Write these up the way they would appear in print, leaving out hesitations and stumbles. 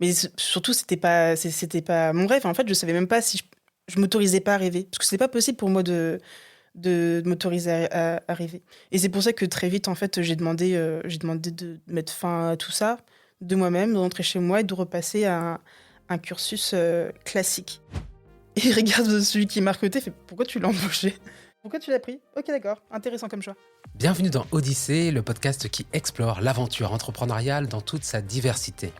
Mais surtout, c'était pas mon rêve. En fait, je savais même pas si je m'autorisais pas à rêver. Parce que c'était pas possible pour moi de m'autoriser à rêver. Et c'est pour ça que très vite, en fait, j'ai demandé de mettre fin à tout ça de moi-même, de rentrer chez moi et de repasser à un cursus classique. Et il regarde celui qui m'a recruté, fait pourquoi tu l'as embauché? Pourquoi tu l'as pris? Ok, d'accord, intéressant comme choix. Bienvenue dans Odyssée, le podcast qui explore l'aventure entrepreneuriale dans toute sa diversité.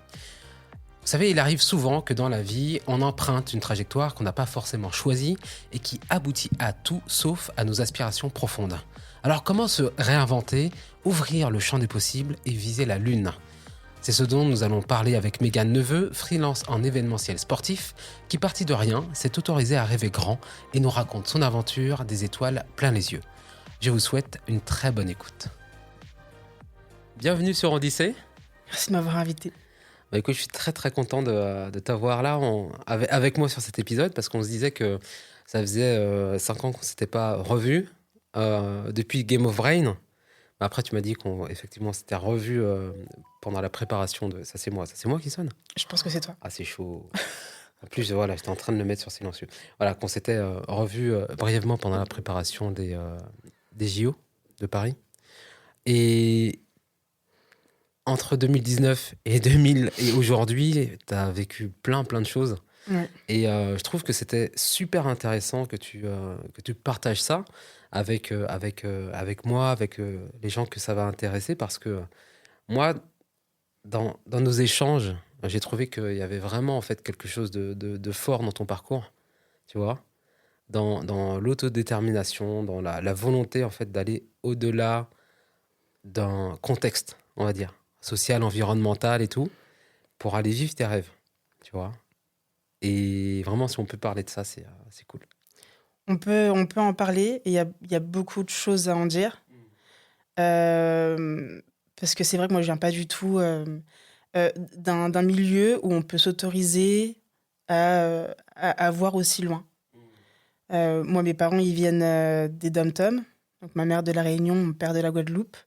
Vous savez, il arrive souvent que dans la vie, on emprunte une trajectoire qu'on n'a pas forcément choisie et qui aboutit à tout sauf à nos aspirations profondes. Alors comment se réinventer, ouvrir le champ des possibles et viser la lune? C'est ce dont nous allons parler avec Mégane Neveu, freelance en événementiel sportif, qui parti de rien s'est autorisée à rêver grand et nous raconte son aventure des étoiles plein les yeux. Je vous souhaite une très bonne écoute. Bienvenue sur Odyssée. Merci de m'avoir invité. Écoute, je suis très très content de t'avoir là avec moi sur cet épisode parce qu'on se disait que ça faisait 5 ans qu'on ne s'était pas revus depuis Game of Brain. Après, tu m'as dit qu'on effectivement s'était revus pendant la préparation de... Ça, c'est moi qui sonne. Je pense que c'est toi. Ah, c'est chaud. En plus, voilà, j'étais en train de le mettre sur silencieux. Voilà, qu'on s'était revus brièvement pendant la préparation des JO de Paris. Et entre 2019 et aujourd'hui, tu as vécu plein de choses. Ouais. Et je trouve que c'était super intéressant que tu partages ça avec moi, avec les gens que ça va intéresser. Parce que moi, dans nos échanges, j'ai trouvé qu'il y avait vraiment en fait, quelque chose de fort dans ton parcours, tu vois, dans l'autodétermination, dans la volonté en fait, d'aller au-delà d'un contexte, on va dire, social, environnemental et tout, pour aller vivre tes rêves, tu vois. Et vraiment, si on peut parler de ça, c'est cool. On peut en parler et il y a beaucoup de choses à en dire. Parce que c'est vrai que moi, je viens pas du tout d'un milieu où on peut s'autoriser à voir aussi loin. Moi, mes parents, ils viennent des Dom-Tom. Donc, ma mère de La Réunion, mon père de la Guadeloupe.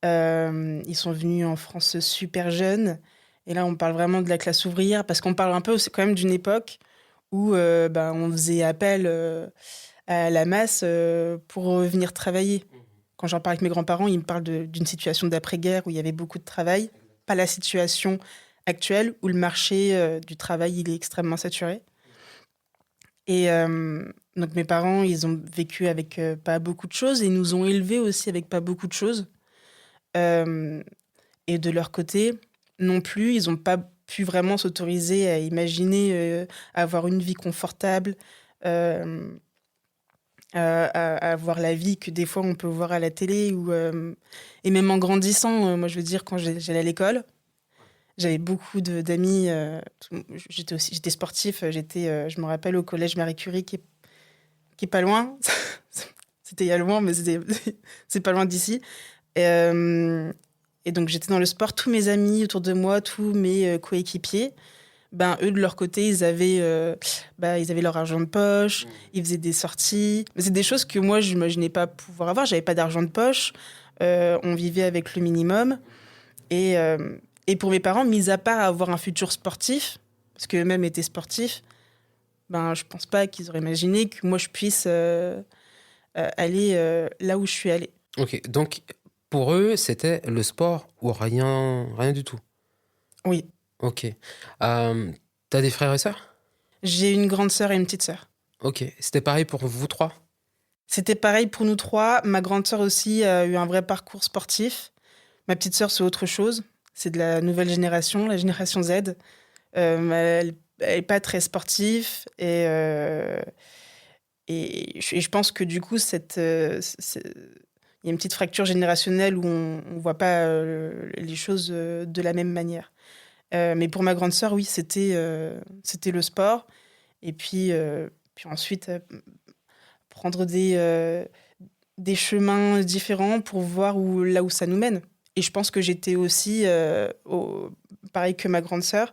Ils sont venus en France super jeunes. Et là, on parle vraiment de la classe ouvrière parce qu'on parle un peu aussi quand même d'une époque où on faisait appel à la masse pour venir travailler. Quand j'en parle avec mes grands-parents, ils me parlent d'une situation d'après-guerre où il y avait beaucoup de travail, pas la situation actuelle où le marché du travail il est extrêmement saturé. Et donc mes parents, ils ont vécu avec pas beaucoup de choses et ils nous ont élevés aussi avec pas beaucoup de choses. Euh, et de leur côté, non plus, ils n'ont pas pu vraiment s'autoriser à imaginer avoir une vie confortable, euh, à avoir la vie que des fois on peut voir à la télé. Et même en grandissant, moi je veux dire, quand j'allais à l'école, j'avais beaucoup d'amis. J'étais sportif, je me rappelle au collège Marie Curie qui est pas loin. C'était il y a loin, mais c'est pas loin d'ici. Et, et donc j'étais dans le sport, tous mes amis autour de moi, tous mes coéquipiers, ben eux de leur côté, ils avaient leur argent de poche, ils faisaient des sorties. Mais c'est des choses que moi je n'imaginais pas pouvoir avoir. J'avais pas d'argent de poche, on vivait avec le minimum. Et, euh, et pour mes parents, mis à part avoir un futur sportif, parce qu'eux-mêmes étaient sportifs, ben je pense pas qu'ils auraient imaginé que moi je puisse aller là où je suis allée. Ok, donc pour eux, c'était le sport ou rien du tout. Oui. Ok. T'as des frères et sœurs? J'ai une grande sœur et une petite sœur. Ok. C'était pareil pour vous trois? C'était pareil pour nous trois. Ma grande sœur aussi a eu un vrai parcours sportif. Ma petite sœur, c'est autre chose. C'est de la nouvelle génération, la génération Z. Elle n'est pas très sportive. Et je pense que du coup, il y a une petite fracture générationnelle où on ne voit pas les choses de la même manière. Mais pour ma grande sœur, oui, c'était le sport. Et puis ensuite, prendre des chemins différents pour voir là où ça nous mène. Et je pense que j'étais aussi, pareil que ma grande sœur,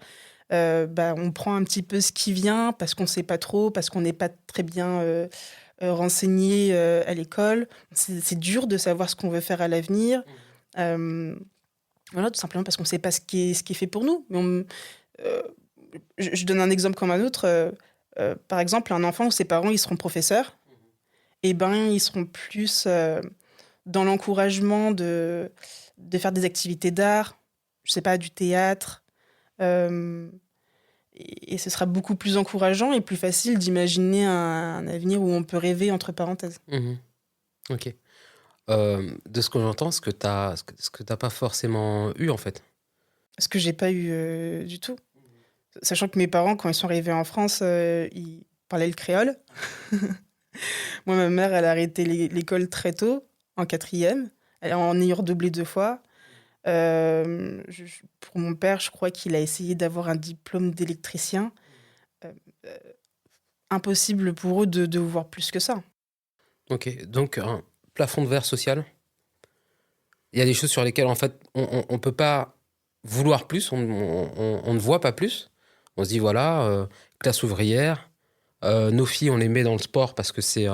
on prend un petit peu ce qui vient parce qu'on ne sait pas trop, parce qu'on n'est pas très bien renseigné à l'école. C'est dur de savoir ce qu'on veut faire à l'avenir. Voilà, tout simplement parce qu'on ne sait pas ce qui est fait pour nous. Mais euh, je donne un exemple comme un autre. Par exemple, un enfant où ses parents ils seront professeurs, et ben ils seront plus dans l'encouragement de faire des activités d'art, je sais pas, du théâtre. euh, et ce sera beaucoup plus encourageant et plus facile d'imaginer un avenir où on peut rêver entre parenthèses. Mhm. Ok. De ce que j'entends, ce que t'as pas forcément eu en fait. Ce que j'ai pas eu du tout. Sachant que mes parents, quand ils sont arrivés en France, ils parlaient le créole. Moi, ma mère, elle a arrêté l'école très tôt, en quatrième, en ayant redoublé 2 fois. Pour mon père, je crois qu'il a essayé d'avoir un diplôme d'électricien. Euh, euh, Impossible pour eux de voir plus que ça. Ok. Donc un plafond de verre social. Il y a des choses sur lesquelles en fait on peut pas vouloir plus, on ne voit pas plus. On se dit voilà, classe ouvrière, nos filles on les met dans le sport parce que c'est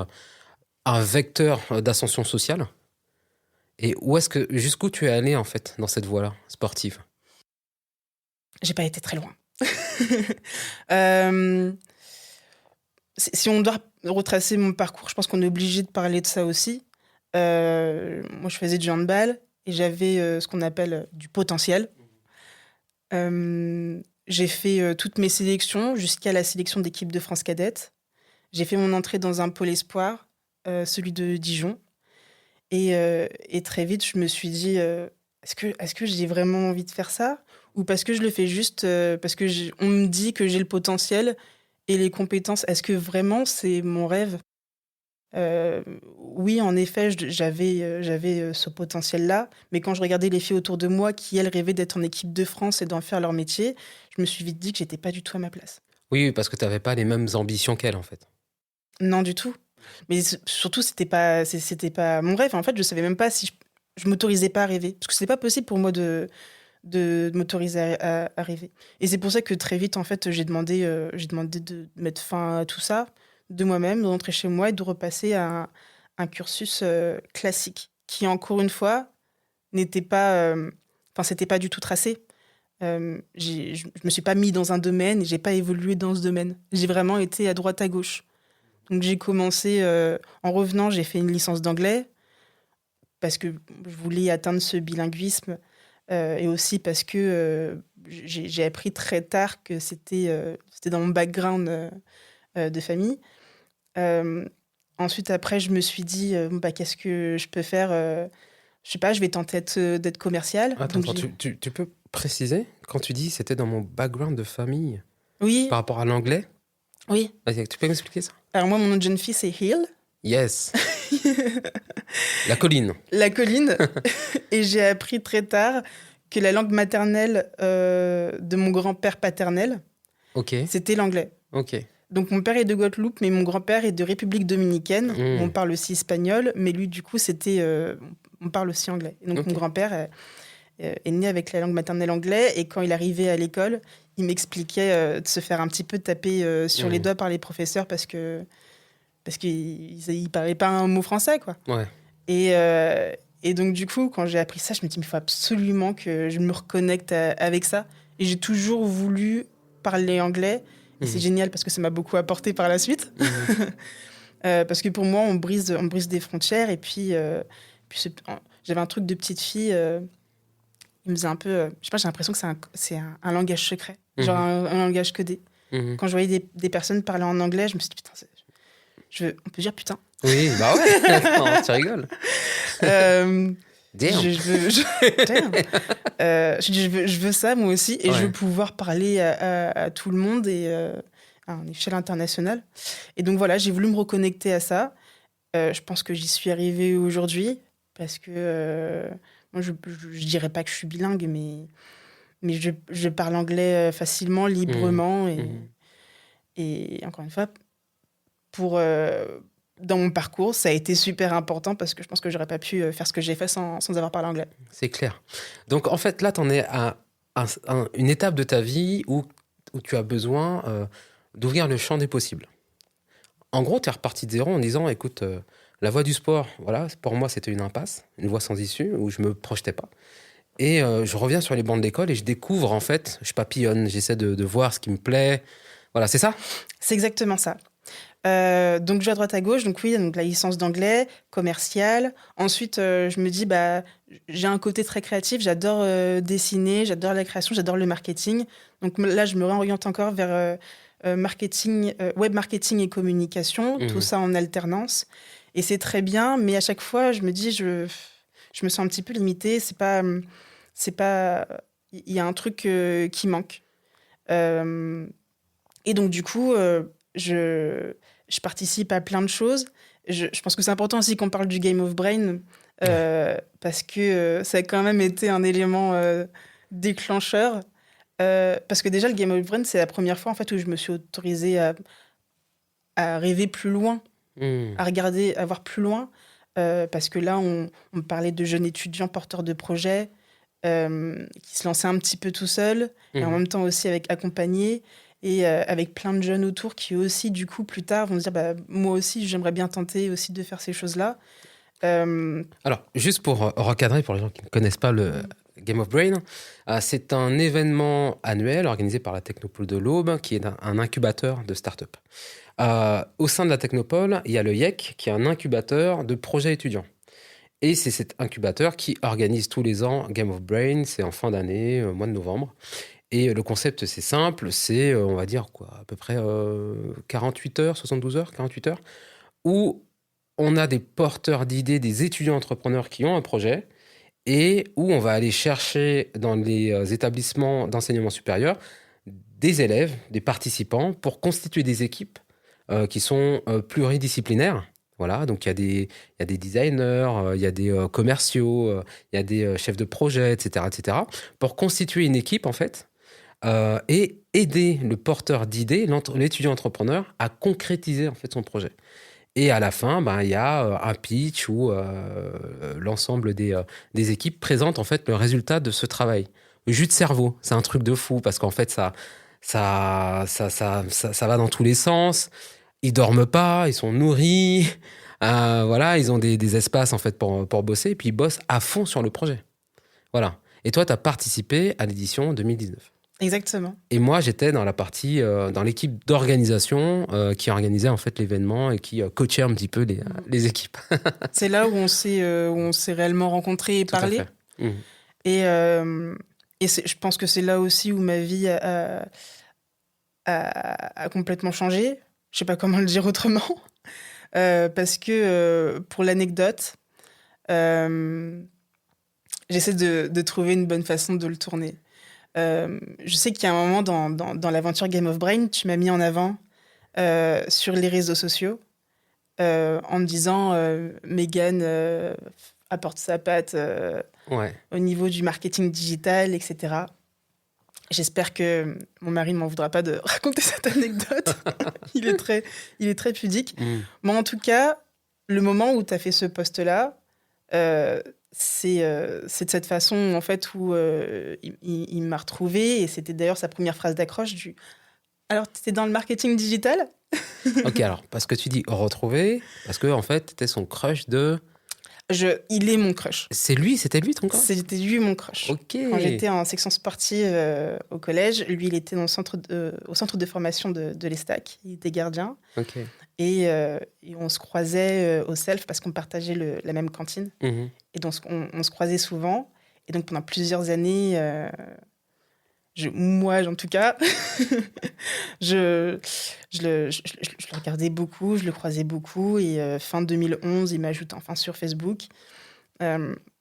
un vecteur d'ascension sociale. Et jusqu'où tu es allé en fait dans cette voie-là sportive? J'ai pas été très loin. Euh, si on doit retracer mon parcours, je pense qu'on est obligé de parler de ça aussi. Moi, je faisais du handball et j'avais ce qu'on appelle du potentiel. J'ai fait toutes mes sélections jusqu'à la sélection d'équipe de France cadette. J'ai fait mon entrée dans un pôle espoir, celui de Dijon. Et très vite, je me suis dit, est-ce que j'ai vraiment envie de faire ça? Ou parce que je le fais juste parce que on me dit que j'ai le potentiel et les compétences. Est-ce que vraiment c'est mon rêve? Oui, en effet, j'avais ce potentiel-là, mais quand je regardais les filles autour de moi qui, elles, rêvaient d'être en équipe de France et d'en faire leur métier, je me suis vite dit que j'étais pas du tout à ma place. Oui, parce que tu n'avais pas les mêmes ambitions qu'elle en fait. Non, du tout. Mais surtout, c'était pas mon rêve. En fait, je savais même pas si je m'autorisais pas à rêver. Parce que c'est pas possible pour moi de m'autoriser à rêver. Et c'est pour ça que très vite, en fait, j'ai demandé de mettre fin à tout ça de moi-même, de rentrer chez moi et de repasser à un cursus classique qui, encore une fois, n'était pas, enfin, c'était pas du tout tracé. Je me suis pas mis dans un domaine et j'ai pas évolué dans ce domaine. J'ai vraiment été à droite à gauche. Donc j'ai commencé, en revenant, j'ai fait une licence d'anglais parce que je voulais atteindre ce bilinguisme et aussi parce que j'ai appris très tard que c'était dans mon background de famille. Euh, Ensuite, après, je me suis dit, bon, bah, qu'est-ce que je peux faire je sais pas, je vais tenter d'être commerciale. Attends, Donc attends, tu peux préciser quand tu dis c'était dans mon background de famille oui, par rapport à l'anglais? oui. Vas-y, tu peux m'expliquer ça? Alors moi, mon nom de jeune fille, c'est Hill, Yes, la colline. la colline. Et j'ai appris très tard que la langue maternelle de mon grand-père paternel, Ok, c'était l'anglais. ok. Donc mon père est de Guadeloupe, mais mon grand-père est de République dominicaine, où on Hmm, parle aussi espagnol, mais lui, du coup, on parle aussi anglais. Et donc mon ok. grand-père est né avec la langue maternelle anglais, et quand il arrivait à l'école, il m'expliquait de se faire un petit peu taper sur les Hmm, doigts par les professeurs parce qu'il parlait pas un mot français, quoi. ouais. Et donc, du coup, quand j'ai appris ça, je me dis, il faut absolument que je me reconnecte avec ça. Et j'ai toujours voulu parler anglais. Et c'est Mhm, génial parce que ça m'a beaucoup apporté par la suite. mhm. Parce que pour moi, on brise des frontières. Et puis j'avais un truc de petite fille. Il me faisait un peu. Je sais pas, j'ai l'impression que c'est un langage secret. Genre Mhm, un langage codé. mhm. Quand je voyais des personnes parler en anglais, je me suis dit, putain, on peut dire putain. Oui, bah ouais, non, tu rigoles. Euh, Damn. Damn. Je dis, je veux ça moi aussi et je veux Ouais. pouvoir parler à tout le monde et à une échelle internationale. Et donc voilà, j'ai voulu me reconnecter à ça. Je pense que j'y suis arrivée aujourd'hui parce que moi, je dirais pas que je suis bilingue, mais je parle anglais facilement, Mhm, librement mhm. et encore une fois, pour, dans mon parcours, ça a été super important parce que je pense que j'aurais pas pu faire ce que j'ai fait sans avoir parlé anglais. C'est clair. Donc en fait, là, tu en es à une étape de ta vie où tu as besoin d'ouvrir le champ des possibles. En gros, tu es reparti de zéro en disant, écoute, la voie du sport, voilà, pour moi, c'était une impasse, une voie sans issue, où je me projetais pas. Et je reviens sur les bancs d'école et je découvre, en fait, je papillonne, j'essaie de voir ce qui me plaît. Voilà, c'est ça? C'est exactement ça. Donc, je vais à droite à gauche. Donc, oui, donc la licence d'anglais, commercial. Ensuite, je me dis, bah, j'ai un côté très créatif. J'adore dessiner, j'adore la création, j'adore le marketing. Donc là, je me réoriente encore vers marketing, web marketing et communication, tout Mhm. ça en alternance. Et c'est très bien, mais à chaque fois, je me dis, je me sens un petit peu limitée. C'est pas, il y a un truc qui manque. Euh, et donc, du coup, je participe à plein de choses. Je pense que c'est important aussi qu'on parle du Game of Brain, Ouais. parce que ça a quand même été un élément déclencheur. Parce que déjà, le Game of Brain, c'est la première fois en fait, où je me suis autorisée à rêver plus loin, Mhm. à regarder, à voir plus loin. Parce que là, on parlait de jeunes étudiants porteurs de projets qui se lançaient un petit peu tout seuls, et en Mhm. même temps aussi avec accompagnés, et avec plein de jeunes autour qui aussi, du coup, plus tard, vont se dire, bah, moi aussi, j'aimerais bien tenter aussi de faire ces choses-là. Euh, Alors, juste pour recadrer, pour les gens qui ne connaissent pas le Game of Brain, c'est un événement annuel organisé par la Technopole de l'Aube, qui est un incubateur de start-up. Au sein de la Technopole, il y a le IEC, qui est un incubateur de projets étudiants. Et c'est cet incubateur qui organise tous les ans Game of Brain, c'est en fin d'année, mois de novembre. Et le concept, c'est simple, c'est, on va dire, quoi, à peu près 48 heures, 72 heures, 48 heures, où on a des porteurs d'idées, des étudiants entrepreneurs qui ont un projet, et où on va aller chercher dans les établissements d'enseignement supérieur des élèves, des participants, pour constituer des équipes qui sont pluridisciplinaires. Voilà, donc il y a des designers, il y a des commerciaux, il y a des chefs de projet, etc., pour constituer une équipe, en fait, et aider le porteur d'idées, l'étudiant entrepreneur, à concrétiser, en fait, son projet. Et à la fin, ben, il y a un pitch où l'ensemble des équipes présentent en fait le résultat de ce travail. Le jus de cerveau, c'est un truc de fou parce qu'en fait, ça va dans tous les sens. Ils dorment pas, ils sont nourris. Voilà, ils ont des espaces en fait pour bosser et puis ils bossent à fond sur le projet. Voilà. Et toi, tu as participé à l'édition 2019. exactement. Et moi, j'étais dans la partie, dans l'équipe d'organisation qui organisait en fait l'événement et qui coachait un petit peu les équipes. C'est là où on s'est réellement rencontrés et Tout à parlé. fait. Mhm. Et, euh, et je pense que c'est là aussi où ma vie a complètement changé. Je sais pas comment le dire autrement. Parce que, pour l'anecdote, euh, j'essaie de trouver une bonne façon de le tourner. Je sais qu'il y a un moment dans l'aventure Game of Brain, tu m'as mis en avant sur les réseaux sociaux en me disant Megan apporte sa patte Ouais. au niveau du marketing digital, etc. J'espère que mon mari ne m'en voudra pas de raconter cette anecdote. il, est très, il est très pudique. Mhm. Mais en tout cas, le moment où tu as fait ce post-là, euh, c'est de cette façon en fait où il m'a retrouvée, et c'était d'ailleurs sa première phrase d'accroche du alors tu étais dans le marketing digital. Ok, alors, parce que tu dis retrouver, parce que en fait, t'étais son crush de. Il est mon crush. C'est lui, c'était lui ton crush? C'était lui mon crush. Ok. Quand j'étais en section sportive au collège, lui il était dans au centre de formation de l'ESTAC, il était gardien, Ok. et on se croisait au self parce qu'on partageait la même cantine, Mhm. et donc on se croisait souvent, et donc pendant plusieurs années moi, en tout cas, je, je le regardais beaucoup, je le croisais beaucoup. Et fin 2011, il m'ajoute enfin sur Facebook.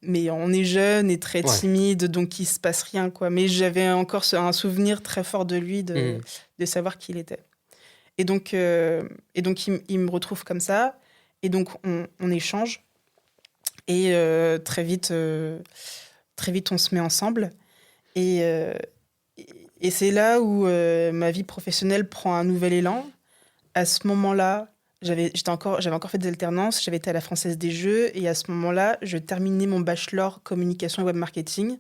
Mais on est jeune et très Ouais. timide, donc il se passe rien, quoi. Mais j'avais encore un souvenir très fort de lui, Mhm. de savoir qui il était. Et donc il me retrouve comme ça. Et donc on échange. Et très vite, on se met ensemble. Et, euh, et c'est là où ma vie professionnelle prend un nouvel élan. À ce moment-là, j'avais encore fait des alternances, j'avais été à la Française des Jeux, et à ce moment-là, je terminais mon bachelor communication et web marketing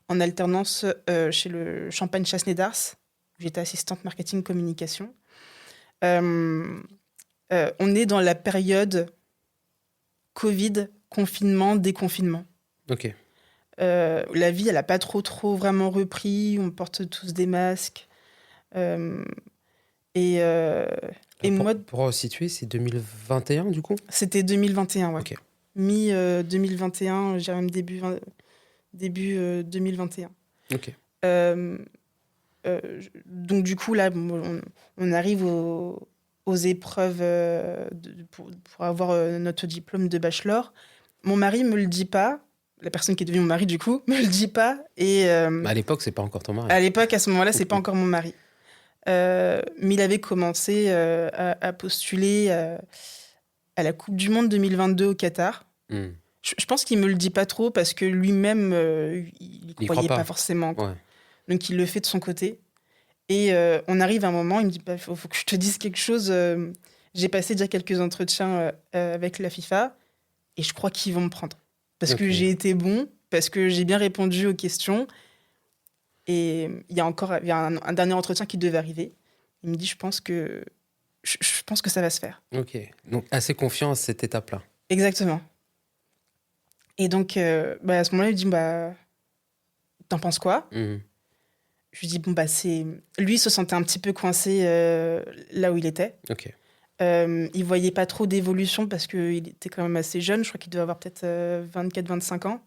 en alternance chez le Champagne Chassenay d'Ars, où j'étais assistante marketing communication. Euh, on est dans la période Covid, confinement, déconfinement. Ok. La vie, elle n'a pas trop vraiment repris. On porte tous des masques. Euh, et, euh, et Pour, moi, pour situer, c'est 2021 du coup? c'était 2021, ouais. Ok. Mi-2021, j'ai même début 2021. Ok. Euh, donc du coup, là, on arrive aux épreuves pour avoir notre diplôme de bachelor. Mon mari me le dit pas. La personne qui est devenue mon mari, du coup, me le dit pas. Et Mais à l'époque, c'est pas encore ton mari. à l'époque, à ce moment-là, c'est pas encore mon mari. Mais il avait commencé à postuler à la Coupe du Monde 2022 au Qatar. Hmm. Je pense qu'il me le dit pas trop parce que lui-même, il y Il croyait croit pas pas. forcément, quoi. Ouais. Donc il le fait de son côté. Et on arrive à un moment, il me dit, bah, faut que je te dise quelque chose. J'ai passé déjà quelques entretiens avec la FIFA et je crois qu'ils vont me prendre. Parce que Ok. j'ai été bon, parce que j'ai bien répondu aux questions. Et il y a un dernier entretien qui devait arriver. Il me dit, je pense que ça va se faire. Ok. Donc, assez confiant à cette étape-là. Exactement. Et donc, à ce moment-là, il me dit, bah, t'en penses quoi? Hmm. Je lui dis, bon, bah, c'est. Lui, il se sentait un petit peu coincé là où il était. Ok. Il voyait pas trop d'évolution parce qu'il était quand même assez jeune. Je crois qu'il devait avoir peut-être 24-25 ans.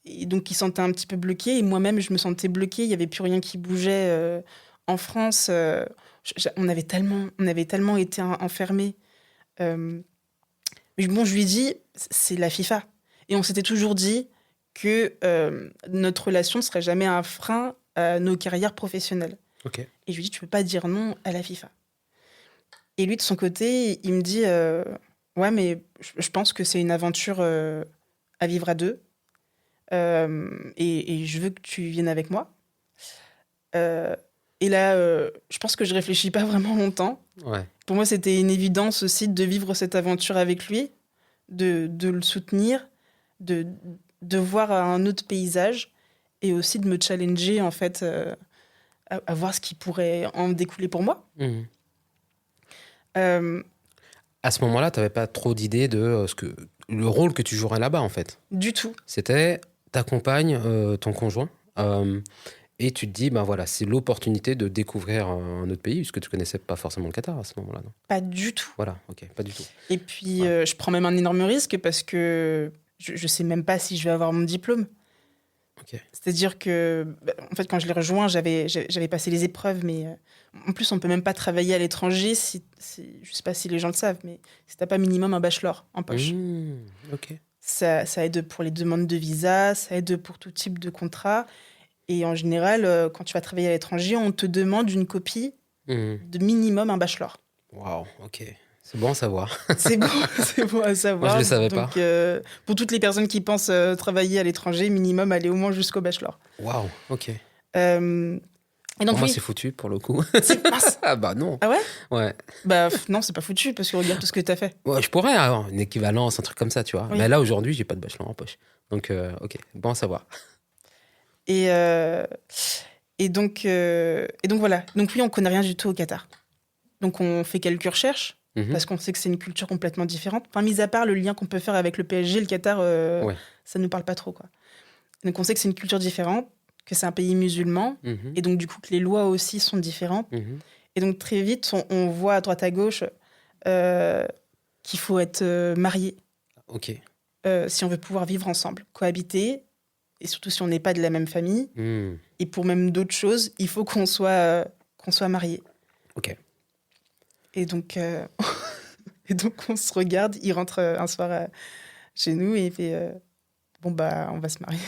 Et donc, il se sentait un petit peu bloqué. Et moi-même, je me sentais bloquée. Il n'y avait plus rien qui bougeait en France. On avait tellement été enfermés. Mais bon, je lui ai dit, c'est la FIFA. Et on s'était toujours dit que notre relation ne serait jamais un frein à nos carrières professionnelles. Ok. Et je lui dis, tu peux pas dire non à la FIFA. Et lui, de son côté, il me dit, ouais, mais je pense que c'est une aventure à vivre à deux. Et je veux que tu viennes avec moi. Euh, et là, je pense que je réfléchis pas vraiment longtemps. Ouais. Pour moi, c'était une évidence aussi de vivre cette aventure avec lui, de le soutenir, de, de voir un autre paysage et aussi de me challenger, en fait, à voir ce qui pourrait en découler pour moi. Hmm. Euh, À ce moment-là, tu n'avais pas trop d'idée de le rôle que tu jouerais là-bas, en fait. du tout. C'était t'accompagnes ton conjoint et tu te dis, ben voilà, c'est l'opportunité de découvrir un autre pays, puisque tu connaissais pas forcément le Qatar à ce moment-là, non? Pas du tout. Voilà, ok, pas du tout. Et puis, Ouais. je prends même un énorme risque parce que je sais même pas si je vais avoir mon diplôme. Ok. C'est-à-dire que, en fait, quand je l'ai rejoint, j'avais passé les épreuves, mais en plus, on peut même pas travailler à l'étranger je sais pas si les gens le savent, mais si t'as pas minimum un bachelor en poche. Hmm, ok. Ça aide pour les demandes de visa, ça aide pour tout type de contrat. Et en général, quand tu vas travailler à l'étranger, on te demande une copie Hmm. de minimum un bachelor. Waouh, ok. C'est bon à savoir. C'est bon, c'est bon à savoir. Moi, je le savais pas. Donc, pour toutes les personnes qui pensent travailler à l'étranger, minimum aller au moins jusqu'au bachelor. Waouh, ok. Euh, et donc, Pour moi, oui, c'est foutu pour le coup. mince. Ah bah non. Ah ouais? Ouais. Bah non, c'est pas foutu parce que regarde tout ce que t'as fait. Ouais, je pourrais avoir une équivalence, un truc comme ça, tu vois. Oui. Mais là, aujourd'hui, j'ai pas de bachelor en poche. Donc, ok, bon à savoir. Et, donc voilà. Donc oui, on connaît rien du tout au Qatar. Donc on fait quelques recherches Mhm. parce qu'on sait que c'est une culture complètement différente. Enfin, mis à part le lien qu'on peut faire avec le PSG, le Qatar, Ouais. ça nous parle pas trop, quoi. Donc on sait que c'est une culture différente, que c'est un pays musulman, Mhm. et donc du coup que les lois aussi sont différentes. Mhm. Et donc très vite, on voit à droite à gauche qu'il faut être marié Ok. si on veut pouvoir vivre ensemble, cohabiter, et surtout si on n'est pas de la même famille. Hmm. Et pour même d'autres choses, il faut qu'on soit marié. Ok. Et donc, et donc on se regarde, il rentre un soir chez nous et il fait bon bah on va se marier.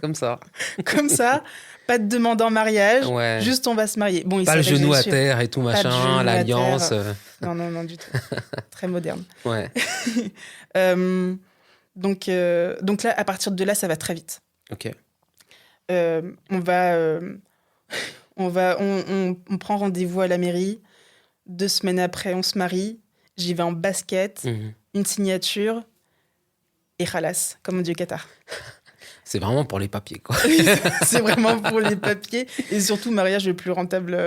Comme ça. Comme ça, pas de demande en mariage, Ouais. juste on va se marier. Bon, il Pas le savait que genou j'ai à su. terre et tout Pas de genou machin, à l'alliance. terre. Non, non, non, du tout. Très moderne. Ouais. Euh, donc là, à partir de là, ça va très vite. Ok. On prend rendez-vous à la mairie. 2 semaines après, on se marie. J'y vais en basket, Mhm. une signature et khalas, comme on dit au Qatar. C'est vraiment pour les papiers, quoi. C'est vraiment pour les papiers et surtout mariage le plus rentable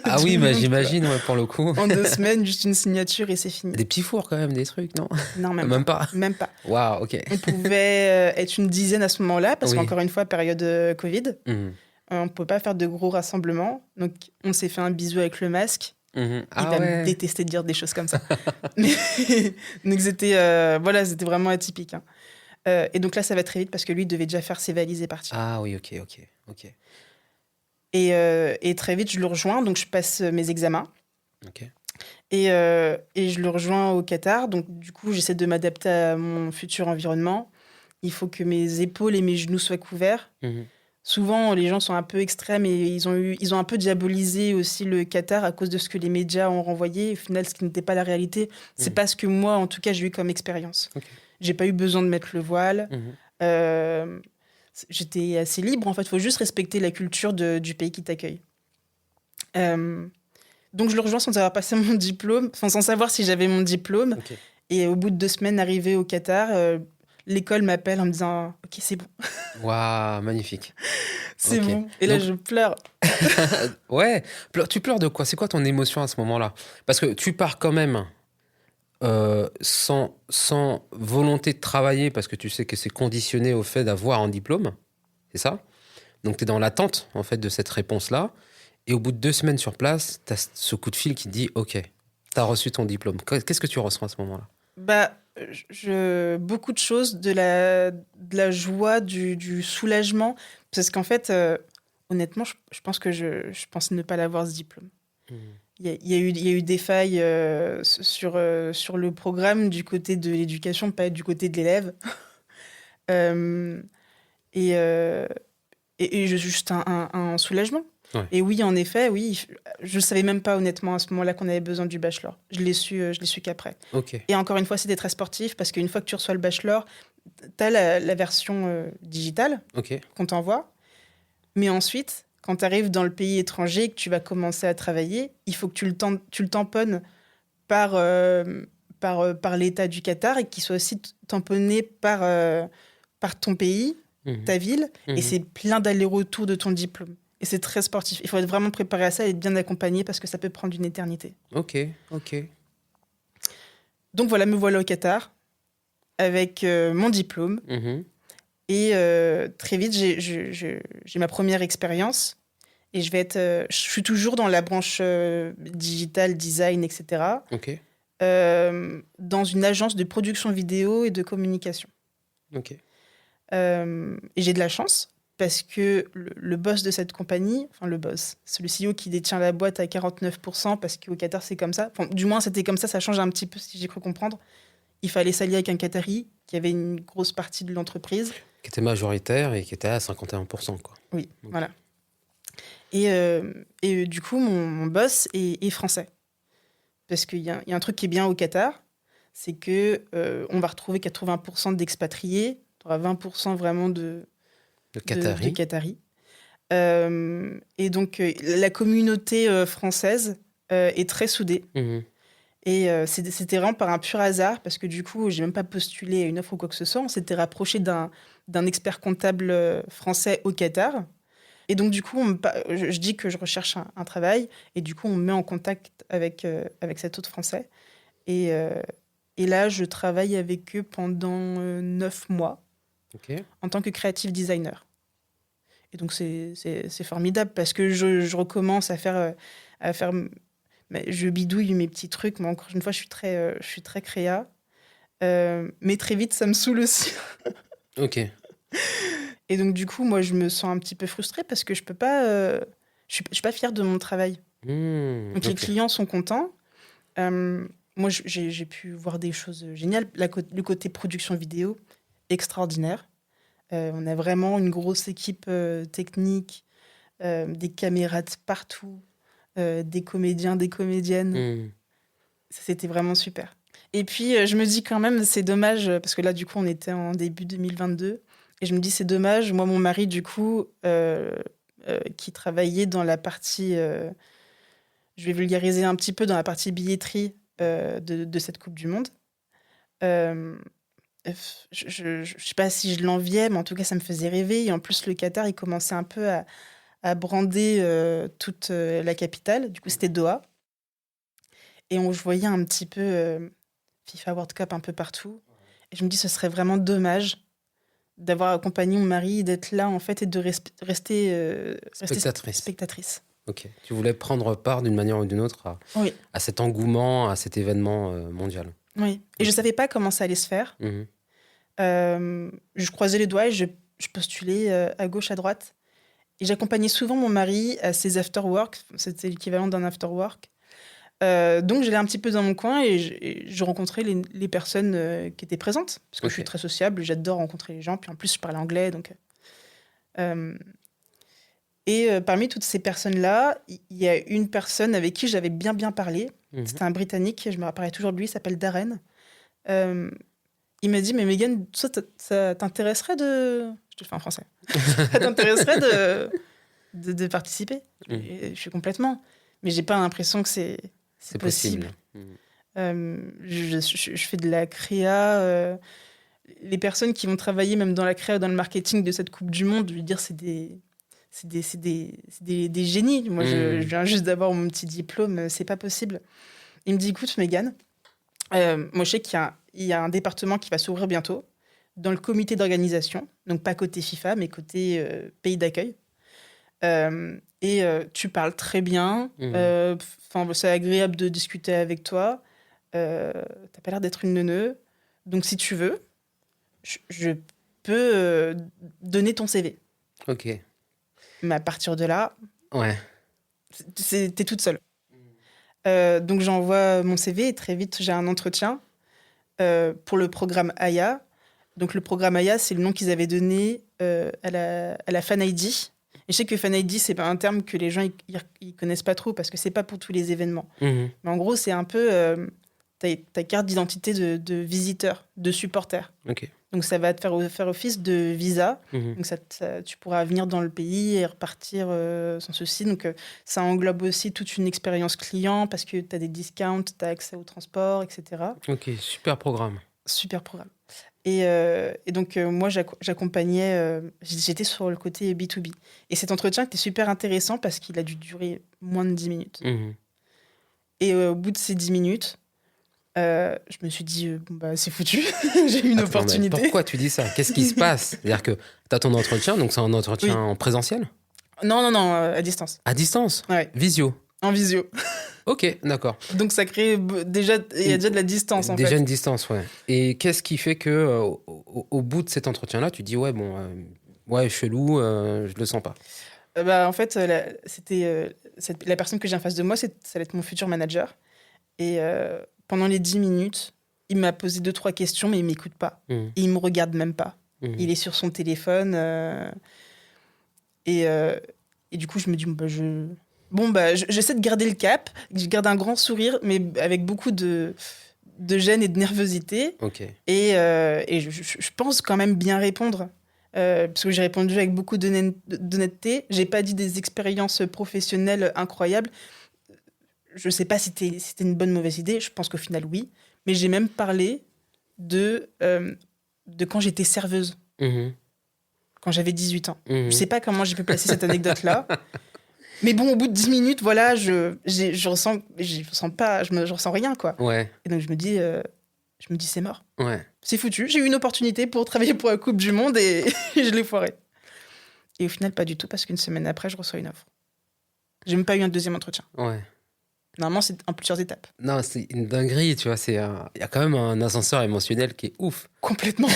Ah du oui, monde, quoi. j'imagine, ouais, pour le coup. En 2 semaines, juste une signature et c'est fini. Des petits fours quand même, des trucs, non? Non, même Même pas. pas? Même pas. Waouh, ok. On pouvait être une dizaine à ce moment-là parce Oui. qu'encore une fois, période Covid, Mhm. on ne peut pas faire de gros rassemblements. Donc, on s'est fait un bisou avec le masque. Mhm. Il Ah va me ouais. détester de dire des choses comme ça. Mais donc, c'était voilà, c'était vraiment atypique, hein. Et donc là, ça va très vite parce que lui devait déjà faire ses valises et partir. Ah oui, ok. Et très vite, je le rejoins. Donc, je passe mes examens. Ok. Et je le rejoins au Qatar. Donc, du coup, j'essaie de m'adapter à mon futur environnement. Il faut que mes épaules et mes genoux soient couverts. Mhm. Souvent, les gens sont un peu extrêmes et ils ont un peu diabolisé aussi le Qatar à cause de ce que les médias ont renvoyé. Au final, ce qui n'était pas la réalité, c'est pas ce que moi, en tout cas, j'ai eu comme expérience. Ok. J'ai pas eu besoin de mettre le voile. Mhm. Euh, J'étais assez libre. En fait, il faut juste respecter la culture du pays qui t'accueille. Donc, je le rejoins sans avoir passé mon diplôme, enfin, sans savoir si j'avais mon diplôme. Ok. Et au bout de 2 semaines, arrivé au Qatar, l'école m'appelle en me disant « Ok, c'est bon, Waouh, magnifique. c'est Ok. bon. » Et là, Donc- je pleure. Ouais. Tu pleures de quoi? C'est quoi ton émotion à ce moment-là? Parce que tu pars quand même sans volonté de travailler parce que tu sais que c'est conditionné au fait d'avoir un diplôme. C'est ça? Donc tu es dans l'attente en fait de cette réponse-là. Et au bout de 2 semaines sur place, tu as ce coup de fil qui te dit OK, tu as reçu ton diplôme. Qu'est-ce que tu ressens à ce moment-là? Bah, beaucoup de choses, de la joie, du soulagement. Parce qu'en fait, honnêtement, je pense que je pense ne pas l'avoir ce diplôme. Il y a eu des failles sur le programme du côté de l'éducation, pas du côté de l'élève. Euh, et, euh, juste un soulagement. Ouais. Et oui, en effet, oui, je ne savais même pas honnêtement à ce moment-là qu'on avait besoin du bachelor. Je l'ai su qu'après. OK. Et encore une fois, c'était très sportif parce qu'une fois que tu reçois le bachelor, tu as la version digitale OK. qu'on t'envoie. Mais ensuite, quand tu arrives dans le pays étranger et que tu vas commencer à travailler, il faut que tu le tamponnes par l'État du Qatar et qu'il soit aussi tamponné par ton pays, Mhm. ta ville. Mhm. Et c'est plein d'allers-retours de ton diplôme. Et c'est très sportif. Il faut être vraiment préparé à ça et être bien accompagné parce que ça peut prendre une éternité. OK. Donc voilà, me voilà au Qatar avec mon diplôme. Mhm. Et très vite, j'ai ma première expérience. Et je suis toujours dans la branche digital, design, etc. OK. Dans une agence de production vidéo et de communication. OK. Et j'ai de la chance parce que le boss de cette compagnie, enfin le boss, c'est le CEO qui détient la boîte à 49%, parce qu'au Qatar c'est comme ça. Enfin, du moins c'était comme ça change un petit peu si j'ai cru comprendre. Il fallait s'allier avec un Qatari qui avait une grosse partie de l'entreprise. Qui était majoritaire et qui était à 51%, quoi. Oui, Ok. voilà. Et du coup, mon boss est français. Parce qu'il y a un truc qui est bien au Qatar, c'est que on va retrouver 80% d'expatriés, tu auras 20% vraiment Le de Qatari. Qataris. Et donc, la communauté française est très soudée. Mhm. Et c'était vraiment par un pur hasard, parce que du coup, j'ai même pas postulé à une offre ou quoi que ce soit. On s'était rapproché d'un expert comptable français au Qatar. Et donc, du coup, je dis que je recherche un travail. Et du coup, on me met en contact avec cet autre Français. Et là, je travaille avec eux pendant 9 mois OK. en tant que creative designer. Et donc, c'est formidable parce que je recommence à faire je bidouille mes petits trucs, mais encore une fois, je suis très créa. Mais très vite, ça me saoule aussi. OK. Et donc, du coup, moi, je me sens un petit peu frustrée parce que je peux pas. Je suis pas fière de mon travail. Donc, les OK. clients sont contents. Moi, j'ai pu voir des choses géniales. Le côté production vidéo, extraordinaire. On a vraiment une grosse équipe technique, des caméras de partout, des comédiens, des comédiennes. Mhm. C'était vraiment super. Et puis, je me dis quand même, c'est dommage, parce que là, du coup, on était en début 2022. Et je me dis, c'est dommage. Moi, mon mari, du coup, qui travaillait dans la partie, je vais vulgariser un petit peu, dans la partie billetterie de cette Coupe du Monde. je sais pas si je l'enviais, mais en tout cas, ça me faisait rêver. Et en plus, le Qatar, il commençait un peu à brander toute la capitale. Du coup, c'était Doha. Et je voyais un petit peu FIFA World Cup un peu partout. Et je me dis, ce serait vraiment dommage d'avoir accompagné mon mari, d'être là, en fait, et de rester spectatrice. Ok. Tu voulais prendre part d'une manière ou d'une autre Oui, à cet engouement, à cet événement mondial. oui. Et je savais pas comment ça allait se faire. Mhm. Je croisais les doigts et je postulais à gauche, à droite. Et j'accompagnais souvent mon mari à ses after-work. C'était l'équivalent d'un after-work. Donc, j'allais un petit peu dans mon coin et je rencontrais les personnes qui étaient présentes. Parce que je suis très sociable, j'adore rencontrer les gens. Puis en plus, je parle anglais. Donc, parmi toutes ces personnes-là, il y a une personne avec qui j'avais bien parlé. Mhm. C'était un Britannique, je me rappellerai toujours de lui, il s'appelle Darren. Il m'a dit, mais Megan, ça t'intéresserait de... Je te le fais en français. Ça t'intéresserait de participer Je suis complètement. Mais j'ai pas l'impression que c'est possible. Je fais de la créa. Les personnes qui vont travailler même dans la créa, dans le marketing de cette Coupe du Monde, je veux dire, c'est des génies. Moi, je viens juste d'avoir mon petit diplôme, c'est pas possible. Il me dit, écoute, Megan, moi, je sais qu'il y a un département qui va s'ouvrir bientôt dans le comité d'organisation, donc pas côté FIFA, mais côté pays d'accueil. Tu parles très bien. C'est agréable de discuter avec toi. T'as pas l'air d'être une neuneu. Donc, si tu veux, je peux donner ton CV. Ok. Mais à partir de là, ouais. T'es toute seule. Donc, j'envoie mon CV et très vite, j'ai un entretien pour le programme AYA. Donc, le programme AYA, c'est le nom qu'ils avaient donné à la Fan ID. Et je sais que Fan ID, c'est pas un terme que les gens ils connaissent pas trop parce que c'est pas pour tous les événements. Mais en gros, c'est un peu ta carte d'identité de visiteur, de supporter. Ok. Donc, ça va te faire office de visa. Donc, tu pourras venir dans le pays et repartir sans souci. Donc, ça englobe aussi toute une expérience client parce que tu as des discounts, tu as accès au transport, etc. Ok, super programme. Super programme. Et donc, moi, j'accompagnais... j'étais sur le côté B2B. Et cet entretien était super intéressant parce qu'il a dû durer moins de 10 minutes. Et au bout de ces 10 minutes... je me suis dit, c'est foutu, j'ai eu une opportunité. Mais pourquoi tu dis ça? Qu'est-ce qui se passe? C'est-à-dire que tu as ton entretien, donc c'est un entretien en présentiel? Non, à distance. À distance? Ouais. Visio? En visio. Ok, d'accord. Donc ça crée déjà, il y a déjà de la distance en fait. Déjà une distance, ouais. Et qu'est-ce qui fait que au bout de cet entretien-là, tu dis, ouais, chelou, je le sens pas? En fait, la personne que j'ai en face de moi, ça va être mon futur manager. Et pendant les 10 minutes, il m'a posé 2-3 questions, mais il m'écoute pas. Et il me regarde même pas. Il est sur son téléphone. Et du coup, je me dis, j'essaie de garder le cap. Je garde un grand sourire, mais avec beaucoup de gêne et de nervosité. Okay. Et je pense quand même bien répondre. Parce que j'ai répondu avec beaucoup d'honnêteté. J'ai pas dit des expériences professionnelles incroyables. Je sais pas si c'était une bonne ou mauvaise idée. Je pense qu'au final, oui. Mais j'ai même parlé de quand j'étais serveuse. Quand j'avais 18 ans. Je sais pas comment j'ai pu placer cette anecdote-là. Mais bon, au bout de 10 minutes, voilà, je ressens rien, quoi. Ouais. Et donc, je me dis, c'est mort. Ouais. C'est foutu. J'ai eu une opportunité pour travailler pour la Coupe du Monde et je l'ai foirée. Et au final, pas du tout, parce qu'une semaine après, je reçois une offre. J'ai même pas eu un deuxième entretien. Ouais. Normalement, c'est en plusieurs étapes. Non, c'est une dinguerie, tu vois. Il y a quand même un ascenseur émotionnel qui est ouf. Complètement.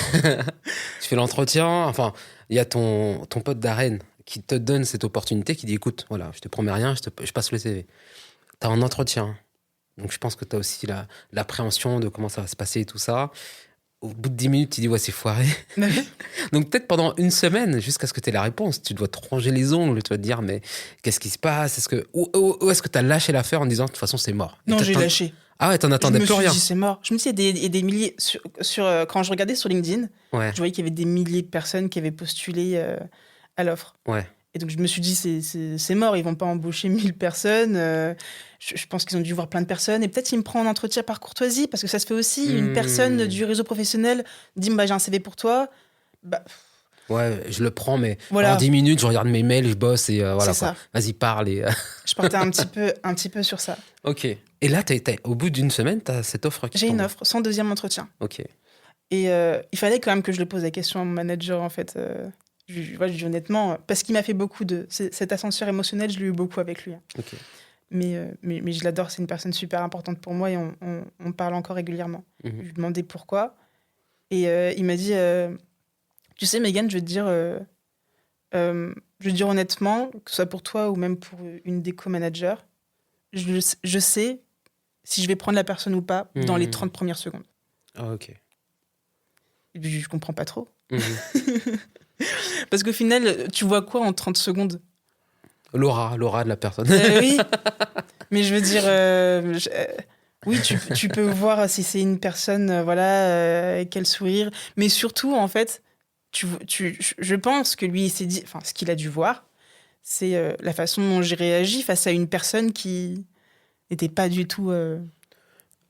Tu fais l'entretien, enfin, il y a ton pote Darren qui te donne cette opportunité, qui dit, écoute, voilà, je te promets rien, je passe le CV. T'as un entretien. Donc, je pense que t'as aussi l'appréhension de comment ça va se passer et tout ça. Au bout de 10 minutes, tu dis, ouais, c'est foiré. Donc, peut-être pendant une semaine, jusqu'à ce que tu aies la réponse, tu dois te ronger les ongles, tu vas te dire, mais qu'est-ce qui se passe? Ou est-ce que tu as lâché l'affaire en disant, de toute façon, c'est mort? Non, j'ai lâché. Ah ouais, t'en attendais plus rien. Je me suis dit, c'est mort. Je me suis dit, il y a des milliers. Quand je regardais sur LinkedIn, je voyais qu'il y avait des milliers de personnes qui avaient postulé à l'offre. Ouais. Et donc, je me suis dit, c'est mort, ils vont pas embaucher 1000 personnes. Je pense qu'ils ont dû voir plein de personnes. Et peut-être ils me prennent en entretien par courtoisie, parce que ça se fait aussi. Une personne du réseau professionnel dit, bah, j'ai un CV pour toi. Bah, Ouais, je le prends, mais voilà, en 10 minutes, je regarde mes mails, je bosse et voilà c'est quoi. ça. Vas-y, parle. Et, Je partais un petit peu sur ça. Ok. Et là, au bout d'une semaine, tu as cette offre qui J'ai tombe. une offre, sans deuxième entretien. Ok. Et il fallait quand même que je le pose la question à mon manager, en fait. Je dis honnêtement, parce qu'il m'a fait beaucoup de... Cet ascenseur émotionnel, je l'ai eu beaucoup avec lui. Hein. Ok. Mais je l'adore, c'est une personne super importante pour moi et on parle encore régulièrement. Je lui ai demandé pourquoi. Et il m'a dit, tu sais, Megan, je veux dire honnêtement, que ce soit pour toi ou même pour une déco manager, je sais si je vais prendre la personne ou pas dans les 30 premières secondes. Ah, ok. Et puis, je comprends pas trop. Parce qu'au final, tu vois quoi en 30 secondes? L'aura de la personne. Oui, mais je veux dire, oui, tu peux voir si c'est une personne, avec quel sourire. Mais surtout, en fait, je pense que lui, il s'est dit, enfin, ce qu'il a dû voir, c'est la façon dont j'ai réagi face à une personne qui n'était pas du tout...